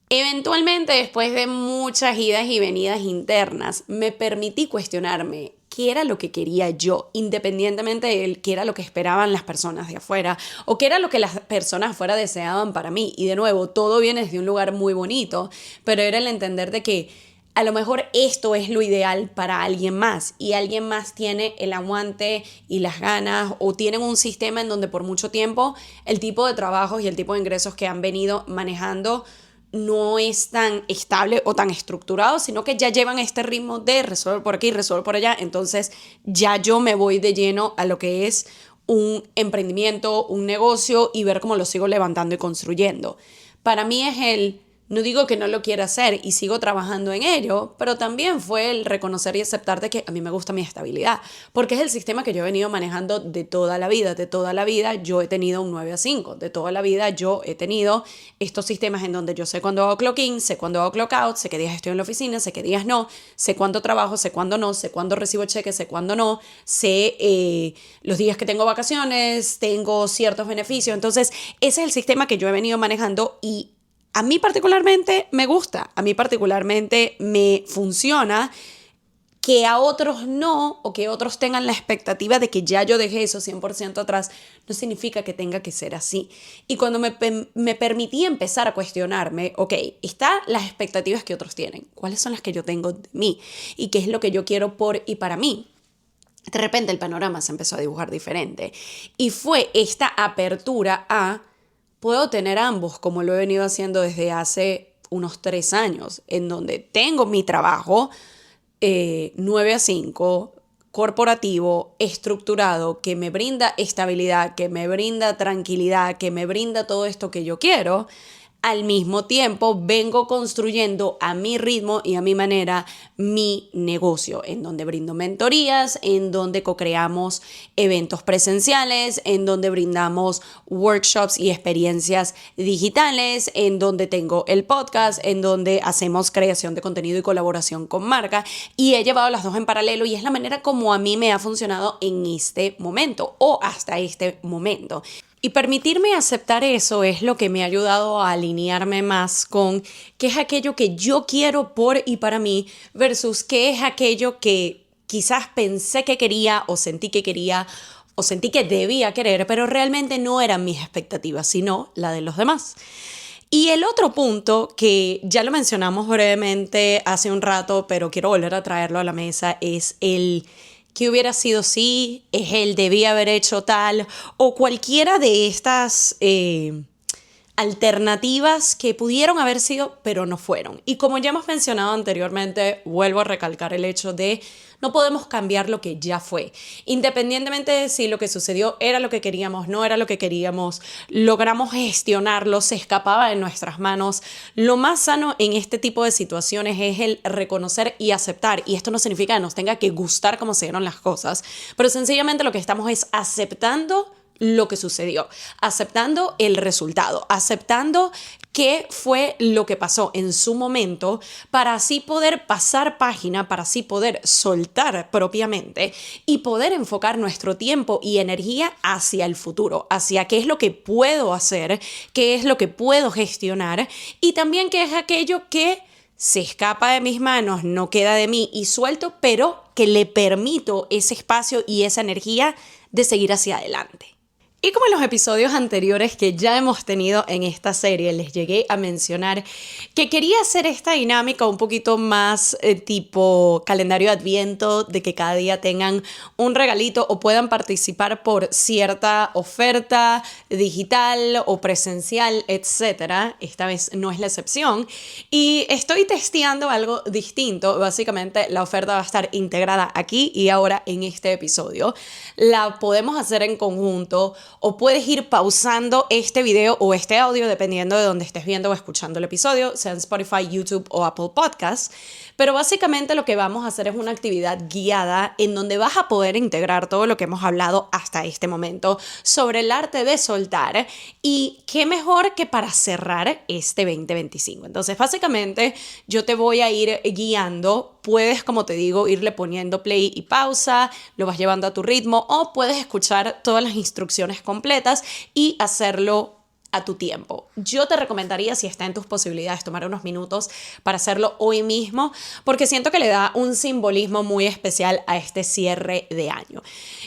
Eventualmente, después de muchas idas y venidas internas, me permití cuestionarme qué era lo que quería yo, independientemente de qué era lo que esperaban las personas de afuera o qué era lo que las personas afuera deseaban para mí. Y de nuevo, todo viene desde un lugar muy bonito, pero era el entender de que a lo mejor esto es lo ideal para alguien más y alguien más tiene el aguante y las ganas o tienen un sistema en donde por mucho tiempo el tipo de trabajos y el tipo de ingresos que han venido manejando no es tan estable o tan estructurado, sino que ya llevan este ritmo de resolver por aquí, resolver por allá. Entonces ya yo me voy de lleno a lo que es un emprendimiento, un negocio y ver cómo lo sigo levantando y construyendo. Para mí es no digo que no lo quiera hacer y sigo trabajando en ello, pero también fue el reconocer y aceptar de que a mí me gusta mi estabilidad, porque es el sistema que yo he venido manejando de toda la vida. De toda la vida yo he tenido un 9 a 5, de toda la vida yo he tenido estos sistemas en donde yo sé cuándo hago clock in, sé cuándo hago clock out, sé qué días estoy en la oficina, sé qué días no, sé cuándo trabajo, sé cuándo no, sé cuándo recibo cheques, sé cuándo no, sé los días que tengo vacaciones, tengo ciertos beneficios. Entonces ese es el sistema que yo he venido manejando y a mí particularmente me gusta, a mí particularmente me funciona. Que a otros no, o que otros tengan la expectativa de que ya yo dejé eso 100% atrás, no significa que tenga que ser así. Y cuando me permití empezar a cuestionarme, ok, están las expectativas que otros tienen, ¿cuáles son las que yo tengo de mí? ¿Y qué es lo que yo quiero por y para mí? De repente el panorama se empezó a dibujar diferente. Y fue esta apertura a puedo tener ambos, como lo he venido haciendo desde hace unos 3 años, en donde tengo mi trabajo 9 a 5, corporativo, estructurado, que me brinda estabilidad, que me brinda tranquilidad, que me brinda todo esto que yo quiero. Al mismo tiempo vengo construyendo a mi ritmo y a mi manera mi negocio, en donde brindo mentorías, en donde co-creamos eventos presenciales, en donde brindamos workshops y experiencias digitales, en donde tengo el podcast, en donde hacemos creación de contenido y colaboración con marca, y he llevado las dos en paralelo y es la manera como a mí me ha funcionado en este momento o hasta este momento. Y permitirme aceptar eso es lo que me ha ayudado a alinearme más con qué es aquello que yo quiero por y para mí versus qué es aquello que quizás pensé que quería o sentí que quería o sentí que debía querer, pero realmente no eran mis expectativas, sino la de los demás. Y el otro punto, que ya lo mencionamos brevemente hace un rato, pero quiero volver a traerlo a la mesa, es el ¿qué hubiera sido si? ¿Es el debía haber hecho tal? O cualquiera de estas alternativas que pudieron haber sido, pero no fueron. Y como ya hemos mencionado anteriormente, vuelvo a recalcar el hecho de no podemos cambiar lo que ya fue. Independientemente de si lo que sucedió era lo que queríamos, no era lo que queríamos, logramos gestionarlo, se escapaba de nuestras manos. Lo más sano en este tipo de situaciones es el reconocer y aceptar. Y esto no significa que nos tenga que gustar cómo se dieron las cosas, pero sencillamente lo que estamos es aceptando lo que sucedió, aceptando el resultado, aceptando qué fue lo que pasó en su momento para así poder pasar página, para así poder soltar propiamente y poder enfocar nuestro tiempo y energía hacia el futuro, hacia qué es lo que puedo hacer, qué es lo que puedo gestionar y también qué es aquello que se escapa de mis manos, no queda de mí y suelto, pero que le permito ese espacio y esa energía de seguir hacia adelante. Y como en los episodios anteriores que ya hemos tenido en esta serie, les llegué a mencionar que quería hacer esta dinámica un poquito más tipo calendario de Adviento, de que cada día tengan un regalito o puedan participar por cierta oferta digital o presencial, etc. Esta vez no es la excepción. Y estoy testeando algo distinto. Básicamente la oferta va a estar integrada aquí y ahora en este episodio. La podemos hacer en conjunto o puedes ir pausando este video o este audio dependiendo de donde estés viendo o escuchando el episodio, sea en Spotify, YouTube o Apple Podcasts. Pero básicamente lo que vamos a hacer es una actividad guiada en donde vas a poder integrar todo lo que hemos hablado hasta este momento sobre el arte de soltar, y qué mejor que para cerrar este 2025. Entonces básicamente yo te voy a ir guiando. Puedes, como te digo, irle poniendo play y pausa, lo vas llevando a tu ritmo, o puedes escuchar todas las instrucciones completas y hacerlo a tu tiempo. Yo te recomendaría, si está en tus posibilidades, tomar unos minutos para hacerlo hoy mismo, porque siento que le da un simbolismo muy especial a este cierre de año.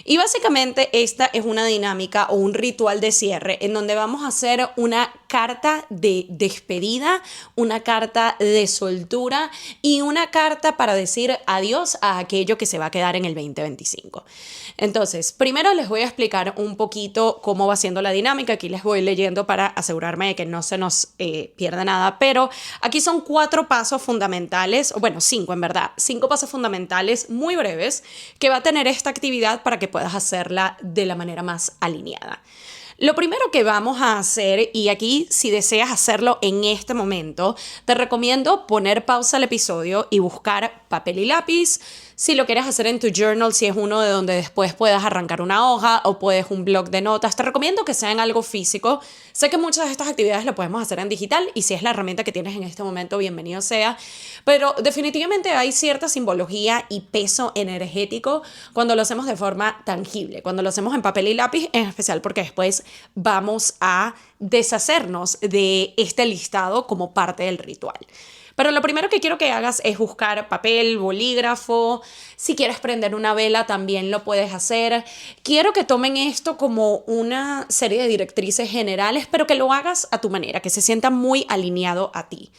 Y básicamente esta es una dinámica o un ritual de cierre en donde vamos a hacer una carta de despedida, una carta de soltura y una carta para decir adiós a aquello que se va a quedar en el 2025. Entonces, primero les voy a explicar un poquito cómo va siendo la dinámica. Aquí les voy leyendo para asegurarme de que no se nos pierda nada, pero aquí son 4 pasos fundamentales, bueno, 5 en verdad, 5 pasos fundamentales muy breves que va a tener esta actividad para que puedas hacerla de la manera más alineada. Lo primero que vamos a hacer, y aquí si deseas hacerlo en este momento, te recomiendo poner pausa al episodio y buscar papel y lápiz. Si lo quieres hacer en tu journal, si es uno de donde después puedas arrancar una hoja o puedes un blog de notas, te recomiendo que sea en algo físico. Sé que muchas de estas actividades lo podemos hacer en digital y si es la herramienta que tienes en este momento, bienvenido sea. Pero definitivamente hay cierta simbología y peso energético cuando lo hacemos de forma tangible, cuando lo hacemos en papel y lápiz, en especial porque después vamos a deshacernos de este listado como parte del ritual. Pero lo primero que quiero que hagas es buscar papel, bolígrafo. Si quieres prender una vela, también lo puedes hacer. Quiero que tomen esto como una serie de directrices generales, pero que lo hagas a tu manera, que se sienta muy alineado a ti.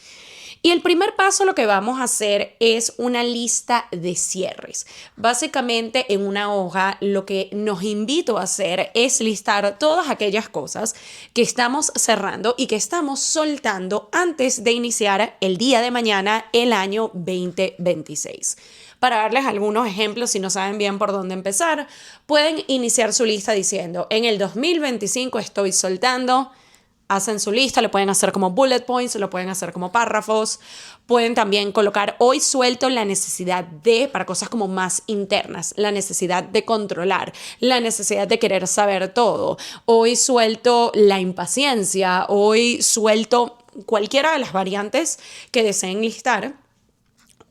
Y el primer paso, lo que vamos a hacer es una lista de cierres. Básicamente, en una hoja, lo que nos invito a hacer es listar todas aquellas cosas que estamos cerrando y que estamos soltando antes de iniciar el día de mañana, el año 2026. Para darles algunos ejemplos, si no saben bien por dónde empezar, pueden iniciar su lista diciendo: en el 2025 estoy soltando. Hacen su lista, lo pueden hacer como bullet points, lo pueden hacer como párrafos. Pueden también colocar: hoy suelto la necesidad de, para cosas como más internas, la necesidad de controlar, la necesidad de querer saber todo. Hoy suelto la impaciencia, hoy suelto cualquiera de las variantes que deseen listar.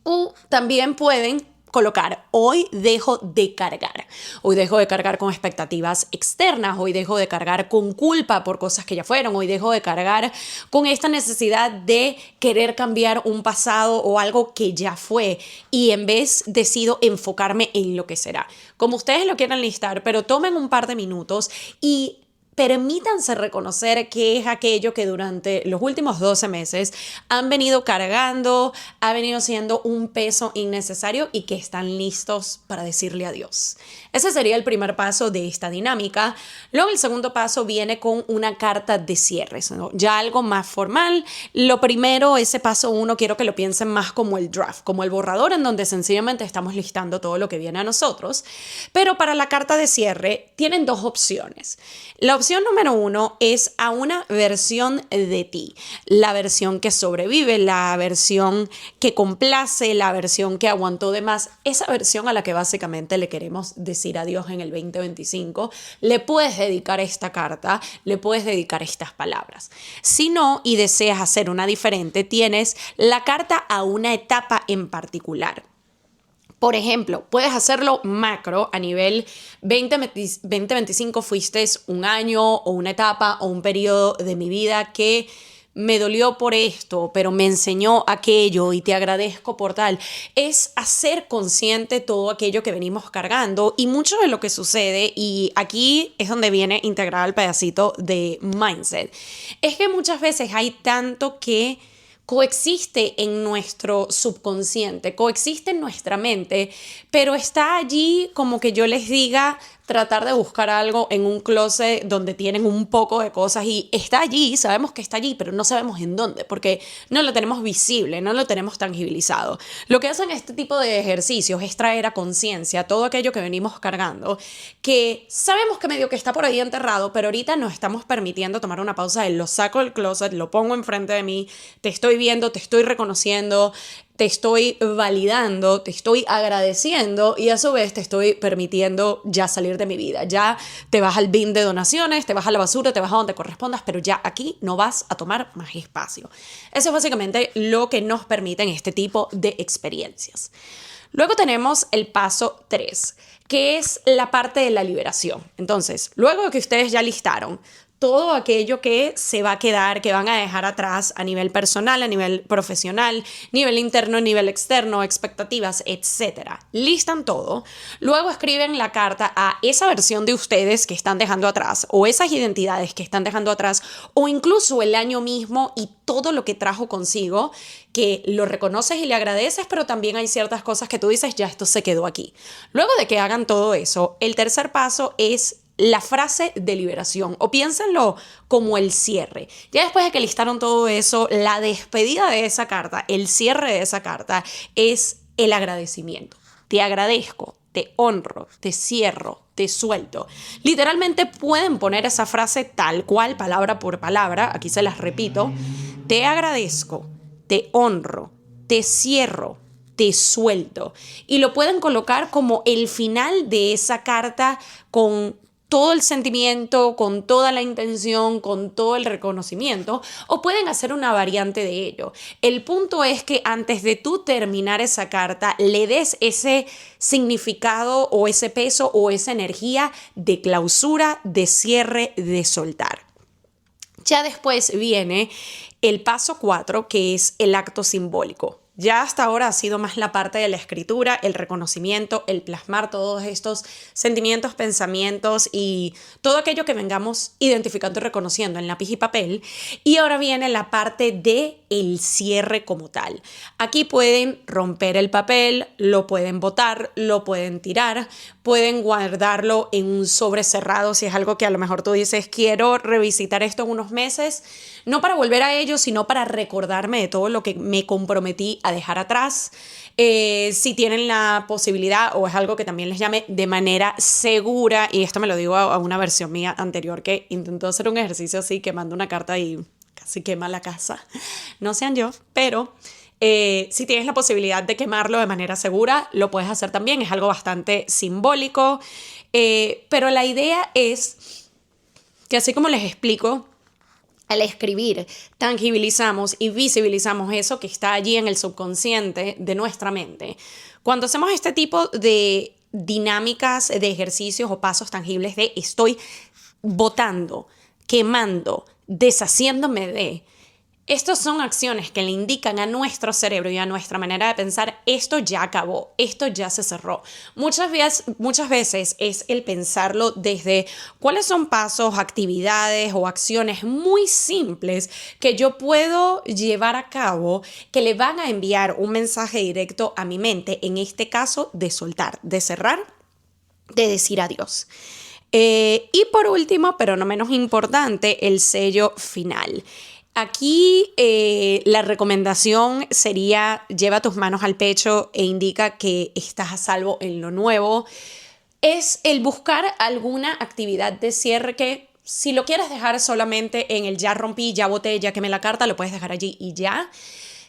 O también pueden colocar: hoy dejo de cargar. Hoy dejo de cargar con expectativas externas. Hoy dejo de cargar con culpa por cosas que ya fueron. Hoy dejo de cargar con esta necesidad de querer cambiar un pasado o algo que ya fue. Y en vez decido enfocarme en lo que será. Como ustedes lo quieran listar, pero tomen un par de minutos y permítanse reconocer qué es aquello que durante los últimos 12 meses han venido cargando, ha venido siendo un peso innecesario y que están listos para decirle adiós. Ese sería el primer paso de esta dinámica. Luego el segundo paso viene con una carta de cierres, ¿no? Ya algo más formal. Lo primero, ese paso 1, quiero que lo piensen más como el draft, como el borrador en donde sencillamente estamos listando todo lo que viene a nosotros. Pero para la carta de cierre tienen 2 opciones. La opción número 1 es a una versión de ti, la versión que sobrevive, la versión que complace, la versión que aguantó de más, esa versión a la que básicamente le queremos decir adiós en el 2025. Le puedes dedicar esta carta, le puedes dedicar estas palabras. Si no y deseas hacer una diferente, tienes la carta a una etapa en particular. Por ejemplo, puedes hacerlo macro a nivel 2025 fuiste un año o una etapa o un periodo de mi vida que me dolió por esto, pero me enseñó aquello y te agradezco por tal. Es hacer consciente todo aquello que venimos cargando y mucho de lo que sucede, y aquí es donde viene integrado el pedacito de mindset, es que muchas veces hay tanto que coexiste en nuestro subconsciente, coexiste en nuestra mente, pero está allí como que yo les diga, tratar de buscar algo en un closet donde tienen un poco de cosas y está allí, sabemos que está allí, pero no sabemos en dónde, porque no lo tenemos visible, no lo tenemos tangibilizado. Lo que hacen este tipo de ejercicios es traer a conciencia todo aquello que venimos cargando, que sabemos que medio que está por ahí enterrado, pero ahorita nos estamos permitiendo tomar una pausa de lo saco del closet, lo pongo enfrente de mí, te estoy viendo, te estoy reconociendo, te estoy validando, te estoy agradeciendo y a su vez te estoy permitiendo ya salir de mi vida. Ya te vas al bin de donaciones, te vas a la basura, te vas a donde correspondas, pero ya aquí no vas a tomar más espacio. Eso es básicamente lo que nos permiten este tipo de experiencias. Luego tenemos el paso 3, que es la parte de la liberación. Entonces, luego de que ustedes ya listaron todo aquello que se va a quedar, que van a dejar atrás a nivel personal, a nivel profesional, nivel interno, nivel externo, expectativas, etc. Listan todo. Luego escriben la carta a esa versión de ustedes que están dejando atrás o esas identidades que están dejando atrás o incluso el año mismo y todo lo que trajo consigo, que lo reconoces y le agradeces, pero también hay ciertas cosas que tú dices, ya esto se quedó aquí. Luego de que hagan todo eso, el tercer paso es la frase de liberación, o piénsenlo como el cierre. Ya después de que listaron todo eso, la despedida de esa carta, el cierre de esa carta es el agradecimiento. Te agradezco, te honro, te cierro, te suelto. Literalmente pueden poner esa frase tal cual, palabra por palabra, aquí se las repito. Te agradezco, te honro, te cierro, te suelto. Y lo pueden colocar como el final de esa carta con todo el sentimiento, con toda la intención, con todo el reconocimiento, o pueden hacer una variante de ello. El punto es que antes de tú terminar esa carta, le des ese significado o ese peso o esa energía de clausura, de cierre, de soltar. Ya después viene el paso 4, que es el acto simbólico. Ya hasta ahora ha sido más la parte de la escritura, el reconocimiento, el plasmar todos estos sentimientos, pensamientos y todo aquello que vengamos identificando y reconociendo en lápiz y papel. Y ahora viene la parte de el cierre como tal. Aquí pueden romper el papel, lo pueden botar, lo pueden tirar, pueden guardarlo en un sobre cerrado si es algo que a lo mejor tú dices, quiero revisitar esto en unos meses, no para volver a ello, sino para recordarme de todo lo que me comprometí a dejar atrás. Si tienen la posibilidad, o es algo que también les llame de manera segura, y esto me lo digo a una versión mía anterior que intentó hacer un ejercicio así, quemando una carta y casi quema la casa. No sean yo, pero si tienes la posibilidad de quemarlo de manera segura, lo puedes hacer también. Es algo bastante simbólico, pero la idea es que, así como les explico, al escribir, tangibilizamos y visibilizamos eso que está allí en el subconsciente de nuestra mente. Cuando hacemos este tipo de dinámicas, de ejercicios o pasos tangibles de estoy botando, quemando, deshaciéndome de, estos son acciones que le indican a nuestro cerebro y a nuestra manera de pensar, esto ya acabó, esto ya se cerró. Muchas veces es el pensarlo desde cuáles son pasos, actividades o acciones muy simples que yo puedo llevar a cabo que le van a enviar un mensaje directo a mi mente, en este caso de soltar, de cerrar, de decir adiós. Y por último, pero no menos importante, el sello final. Aquí la recomendación sería lleva tus manos al pecho e indica que estás a salvo en lo nuevo. Es el buscar alguna actividad de cierre que, si lo quieres dejar solamente en el ya rompí, ya boté, ya quemé la carta, lo puedes dejar allí y ya.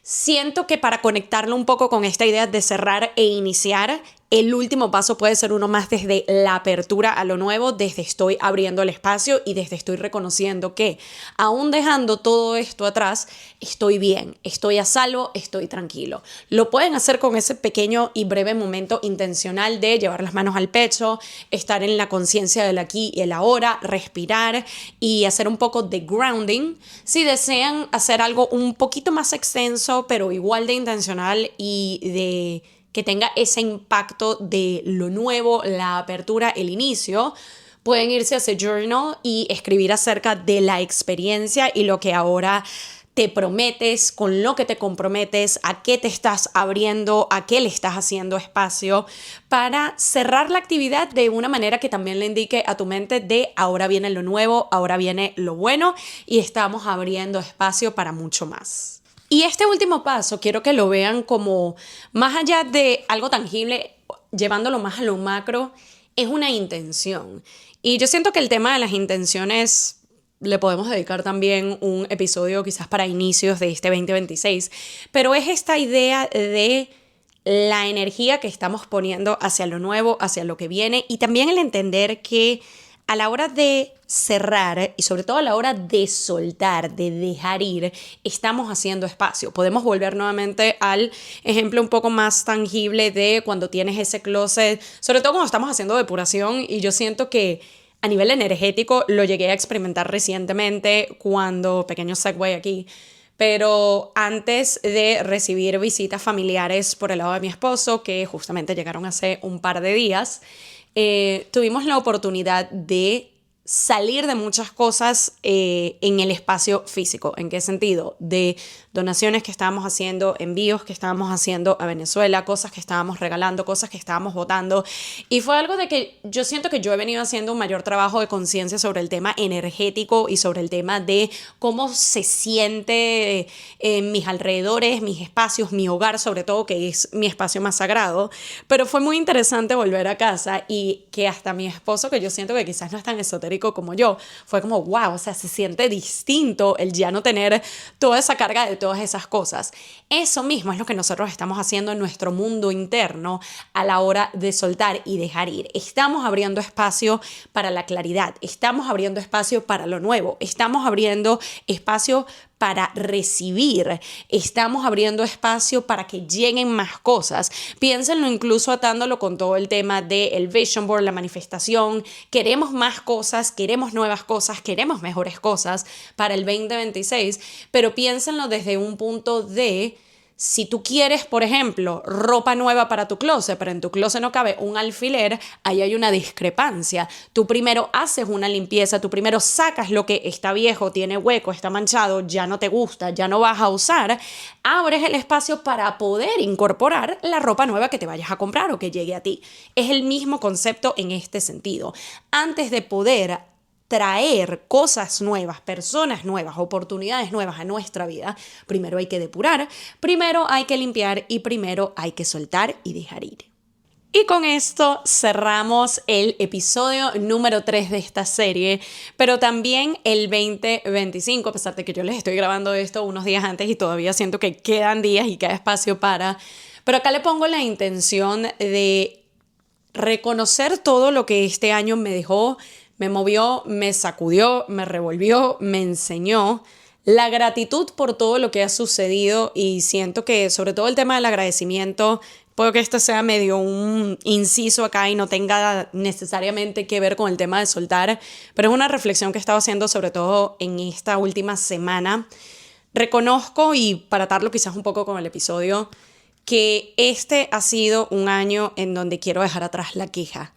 Siento que para conectarlo un poco con esta idea de cerrar e iniciar, el último paso puede ser uno más desde la apertura a lo nuevo, desde estoy abriendo el espacio y desde estoy reconociendo que, aún dejando todo esto atrás, estoy bien, estoy a salvo, estoy tranquilo. Lo pueden hacer con ese pequeño y breve momento intencional de llevar las manos al pecho, estar en la conciencia del aquí y el ahora, respirar y hacer un poco de grounding. Si desean hacer algo un poquito más extenso, pero igual de intencional y de que tenga ese impacto de lo nuevo, la apertura, el inicio, pueden irse a ese journal y escribir acerca de la experiencia y lo que ahora te prometes, con lo que te comprometes, a qué te estás abriendo, a qué le estás haciendo espacio para cerrar la actividad de una manera que también le indique a tu mente de ahora viene lo nuevo, ahora viene lo bueno y estamos abriendo espacio para mucho más. Y este último paso quiero que lo vean como más allá de algo tangible, llevándolo más a lo macro, es una intención. Y yo siento que el tema de las intenciones le podemos dedicar también un episodio quizás para inicios de este 2026, pero es esta idea de la energía que estamos poniendo hacia lo nuevo, hacia lo que viene y también el entender que a la hora de cerrar y sobre todo a la hora de soltar, de dejar ir, estamos haciendo espacio. Podemos volver nuevamente al ejemplo un poco más tangible de cuando tienes ese closet, sobre todo cuando estamos haciendo depuración y yo siento que a nivel energético lo llegué a experimentar recientemente cuando, pequeño segue aquí, pero antes de recibir visitas familiares por el lado de mi esposo, que justamente llegaron hace un par de días, tuvimos la oportunidad de salir de muchas cosas en el espacio físico. ¿En qué sentido? De donaciones que estábamos haciendo, envíos que estábamos haciendo a Venezuela, cosas que estábamos regalando, cosas que estábamos botando. Y fue algo de que yo siento que yo he venido haciendo un mayor trabajo de conciencia sobre el tema energético y sobre el tema de cómo se siente en mis alrededores, mis espacios, mi hogar, sobre todo, que es mi espacio más sagrado. Pero fue muy interesante volver a casa y que hasta mi esposo, que yo siento que quizás no es tan esotérico como yo, fue como wow, o sea, se siente distinto el ya no tener toda esa carga de todas esas cosas. Eso mismo es lo que nosotros estamos haciendo en nuestro mundo interno a la hora de soltar y dejar ir. Estamos abriendo espacio para la claridad, estamos abriendo espacio para lo nuevo, estamos abriendo espacio para recibir, estamos abriendo espacio para que lleguen más cosas. Piénsenlo incluso atándolo con todo el tema del vision board, la manifestación. Queremos más cosas, queremos nuevas cosas, queremos mejores cosas para el 2026, pero piénsenlo desde un punto de si tú quieres, por ejemplo, ropa nueva para tu closet, pero en tu closet no cabe un alfiler, ahí hay una discrepancia. Tú primero haces una limpieza, tú primero sacas lo que está viejo, tiene hueco, está manchado, ya no te gusta, ya no vas a usar, abres el espacio para poder incorporar la ropa nueva que te vayas a comprar o que llegue a ti. Es el mismo concepto en este sentido. Antes de poder traer cosas nuevas, personas nuevas, oportunidades nuevas a nuestra vida, primero hay que depurar, primero hay que limpiar y primero hay que soltar y dejar ir. Y con esto cerramos el episodio número 3 de esta serie, pero también el 2025, a pesar de que yo les estoy grabando esto unos días antes y todavía siento que quedan días y queda espacio para, pero acá le pongo la intención de reconocer todo lo que este año me dejó, me movió, me sacudió, me revolvió, me enseñó. La gratitud por todo lo que ha sucedido y siento que sobre todo el tema del agradecimiento, puedo que esto sea medio un inciso acá y no tenga necesariamente que ver con el tema de soltar, pero es una reflexión que he estado haciendo sobre todo en esta última semana. Reconozco, y para atarlo quizás un poco con el episodio, que este ha sido un año en donde quiero dejar atrás la queja.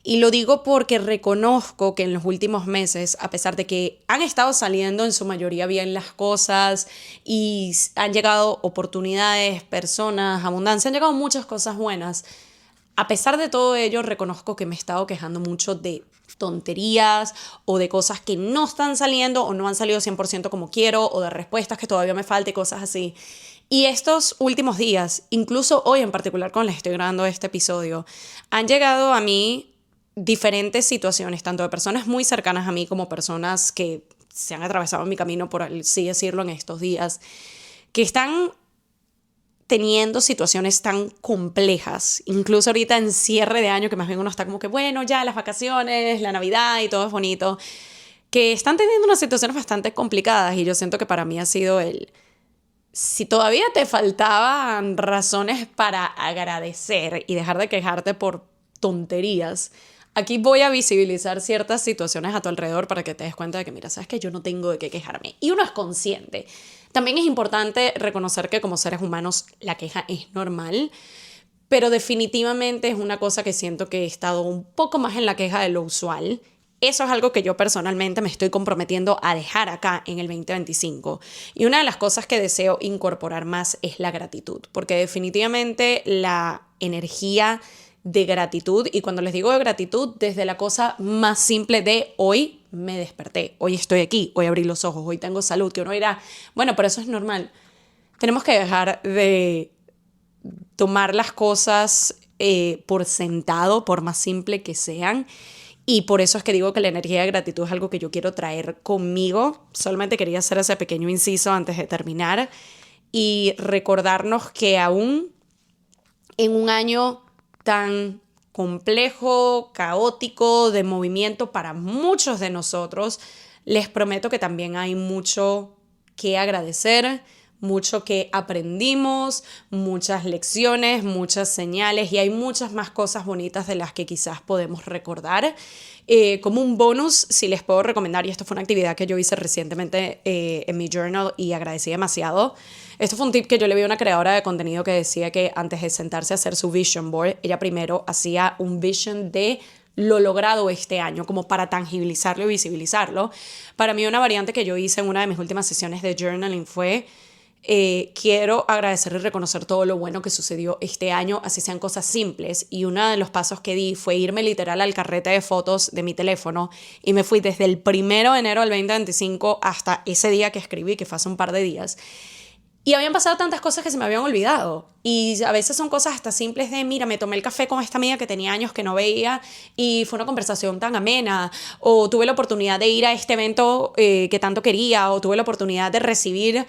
Y lo digo porque reconozco que en los últimos meses, a pesar de que han estado saliendo en su mayoría bien las cosas y han llegado oportunidades, personas, abundancia, han llegado muchas cosas buenas, a pesar de todo ello reconozco que me he estado quejando mucho de tonterías o de cosas que no están saliendo o no han salido 100% como quiero o de respuestas que todavía me faltan, cosas así. Y estos últimos días, incluso hoy en particular cuando les estoy grabando este episodio, han llegado a mí diferentes situaciones, tanto de personas muy cercanas a mí como personas que se han atravesado en mi camino, por así decirlo, en estos días, que están teniendo situaciones tan complejas, incluso ahorita en cierre de año, que más bien uno está como que, bueno, ya las vacaciones, la Navidad y todo es bonito, que están teniendo unas situaciones bastante complicadas y yo siento que para mí ha sido si todavía te faltaban razones para agradecer y dejar de quejarte por tonterías, aquí voy a visibilizar ciertas situaciones a tu alrededor para que te des cuenta de que, mira, sabes que yo no tengo de qué quejarme. Y uno es consciente. También es importante reconocer que como seres humanos la queja es normal, pero definitivamente es una cosa que siento que he estado un poco más en la queja de lo usual Eso es algo que yo personalmente me estoy comprometiendo a dejar acá en el 2025. Y una de las cosas que deseo incorporar más es la gratitud, porque definitivamente la energía de gratitud, y cuando les digo de gratitud, desde la cosa más simple de hoy me desperté, hoy estoy aquí, hoy abrí los ojos, hoy tengo salud, que uno dirá, bueno, pero eso es normal. Tenemos que dejar de tomar las cosas por sentado, por más simple que sean. Y por eso es que digo que la energía de gratitud es algo que yo quiero traer conmigo. Solamente quería hacer ese pequeño inciso antes de terminar y recordarnos que aún en un año tan complejo, caótico, de movimiento para muchos de nosotros, les prometo que también hay mucho que agradecer, mucho que aprendimos, muchas lecciones, muchas señales y hay muchas más cosas bonitas de las que quizás podemos recordar. Como un bonus, si les puedo recomendar, y esto fue una actividad que yo hice recientemente en mi journal y agradecí demasiado. Esto fue un tip que yo le vi a una creadora de contenido que decía que antes de sentarse a hacer su vision board, ella primero hacía un vision de lo logrado este año, como para tangibilizarlo y visibilizarlo. Para mí una variante que yo hice en una de mis últimas sesiones de journaling fue quiero agradecer y reconocer todo lo bueno que sucedió este año, así sean cosas simples. Y uno de los pasos que di fue irme literal al carrete de fotos de mi teléfono y me fui desde el 1 de enero del 2025 hasta ese día que escribí, que fue hace un par de días. Y habían pasado tantas cosas que se me habían olvidado. Y a veces son cosas hasta simples de, mira, me tomé el café con esta amiga que tenía años que no veía y fue una conversación tan amena. O tuve la oportunidad de ir a este evento que tanto quería. O tuve la oportunidad de recibir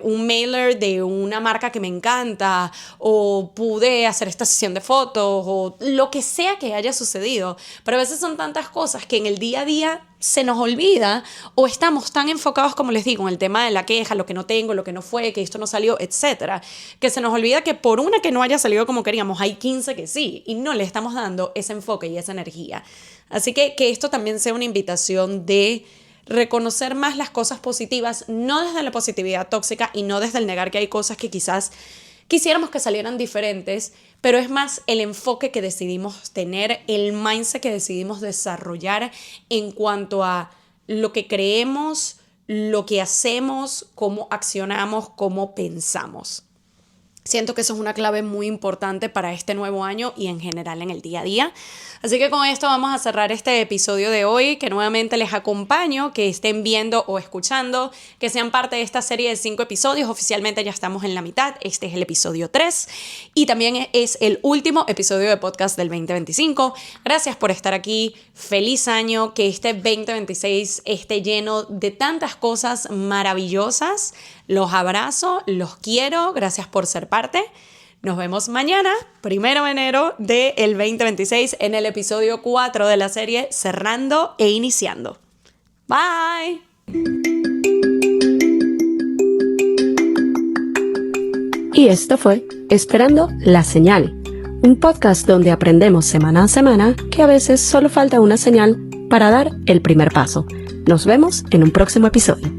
un mailer de una marca que me encanta. O pude hacer esta sesión de fotos. O lo que sea que haya sucedido. Pero a veces son tantas cosas que en el día a día se nos olvida o estamos tan enfocados, como les digo, en el tema de la queja, lo que no tengo, lo que no fue, que esto no salió, etcétera, que se nos olvida que por una que no haya salido como queríamos, hay 15 que sí, y no le estamos dando ese enfoque y esa energía. Así que esto también sea una invitación de reconocer más las cosas positivas, no desde la positividad tóxica y no desde el negar que hay cosas que quizás quisiéramos que salieran diferentes, pero es más el enfoque que decidimos tener, el mindset que decidimos desarrollar en cuanto a lo que creemos, lo que hacemos, cómo accionamos, cómo pensamos. Siento que eso es una clave muy importante para este nuevo año y en general en el día a día. Así que con esto vamos a cerrar este episodio de hoy, que nuevamente les acompaño, que estén viendo o escuchando, que sean parte de esta serie de 5 episodios. Oficialmente ya estamos en la mitad, este es el episodio 3 y también es el último episodio de podcast del 2025. Gracias por estar aquí, feliz año, que este 2026 esté lleno de tantas cosas maravillosas. Los abrazo, los quiero, gracias por ser parte. Nos vemos mañana, 1 de enero del 2026, en el episodio 4 de la serie Cerrando e Iniciando. Bye. Y esto fue Esperando la Señal, un podcast donde aprendemos semana a semana que a veces solo falta una señal para dar el primer paso. Nos vemos en un próximo episodio.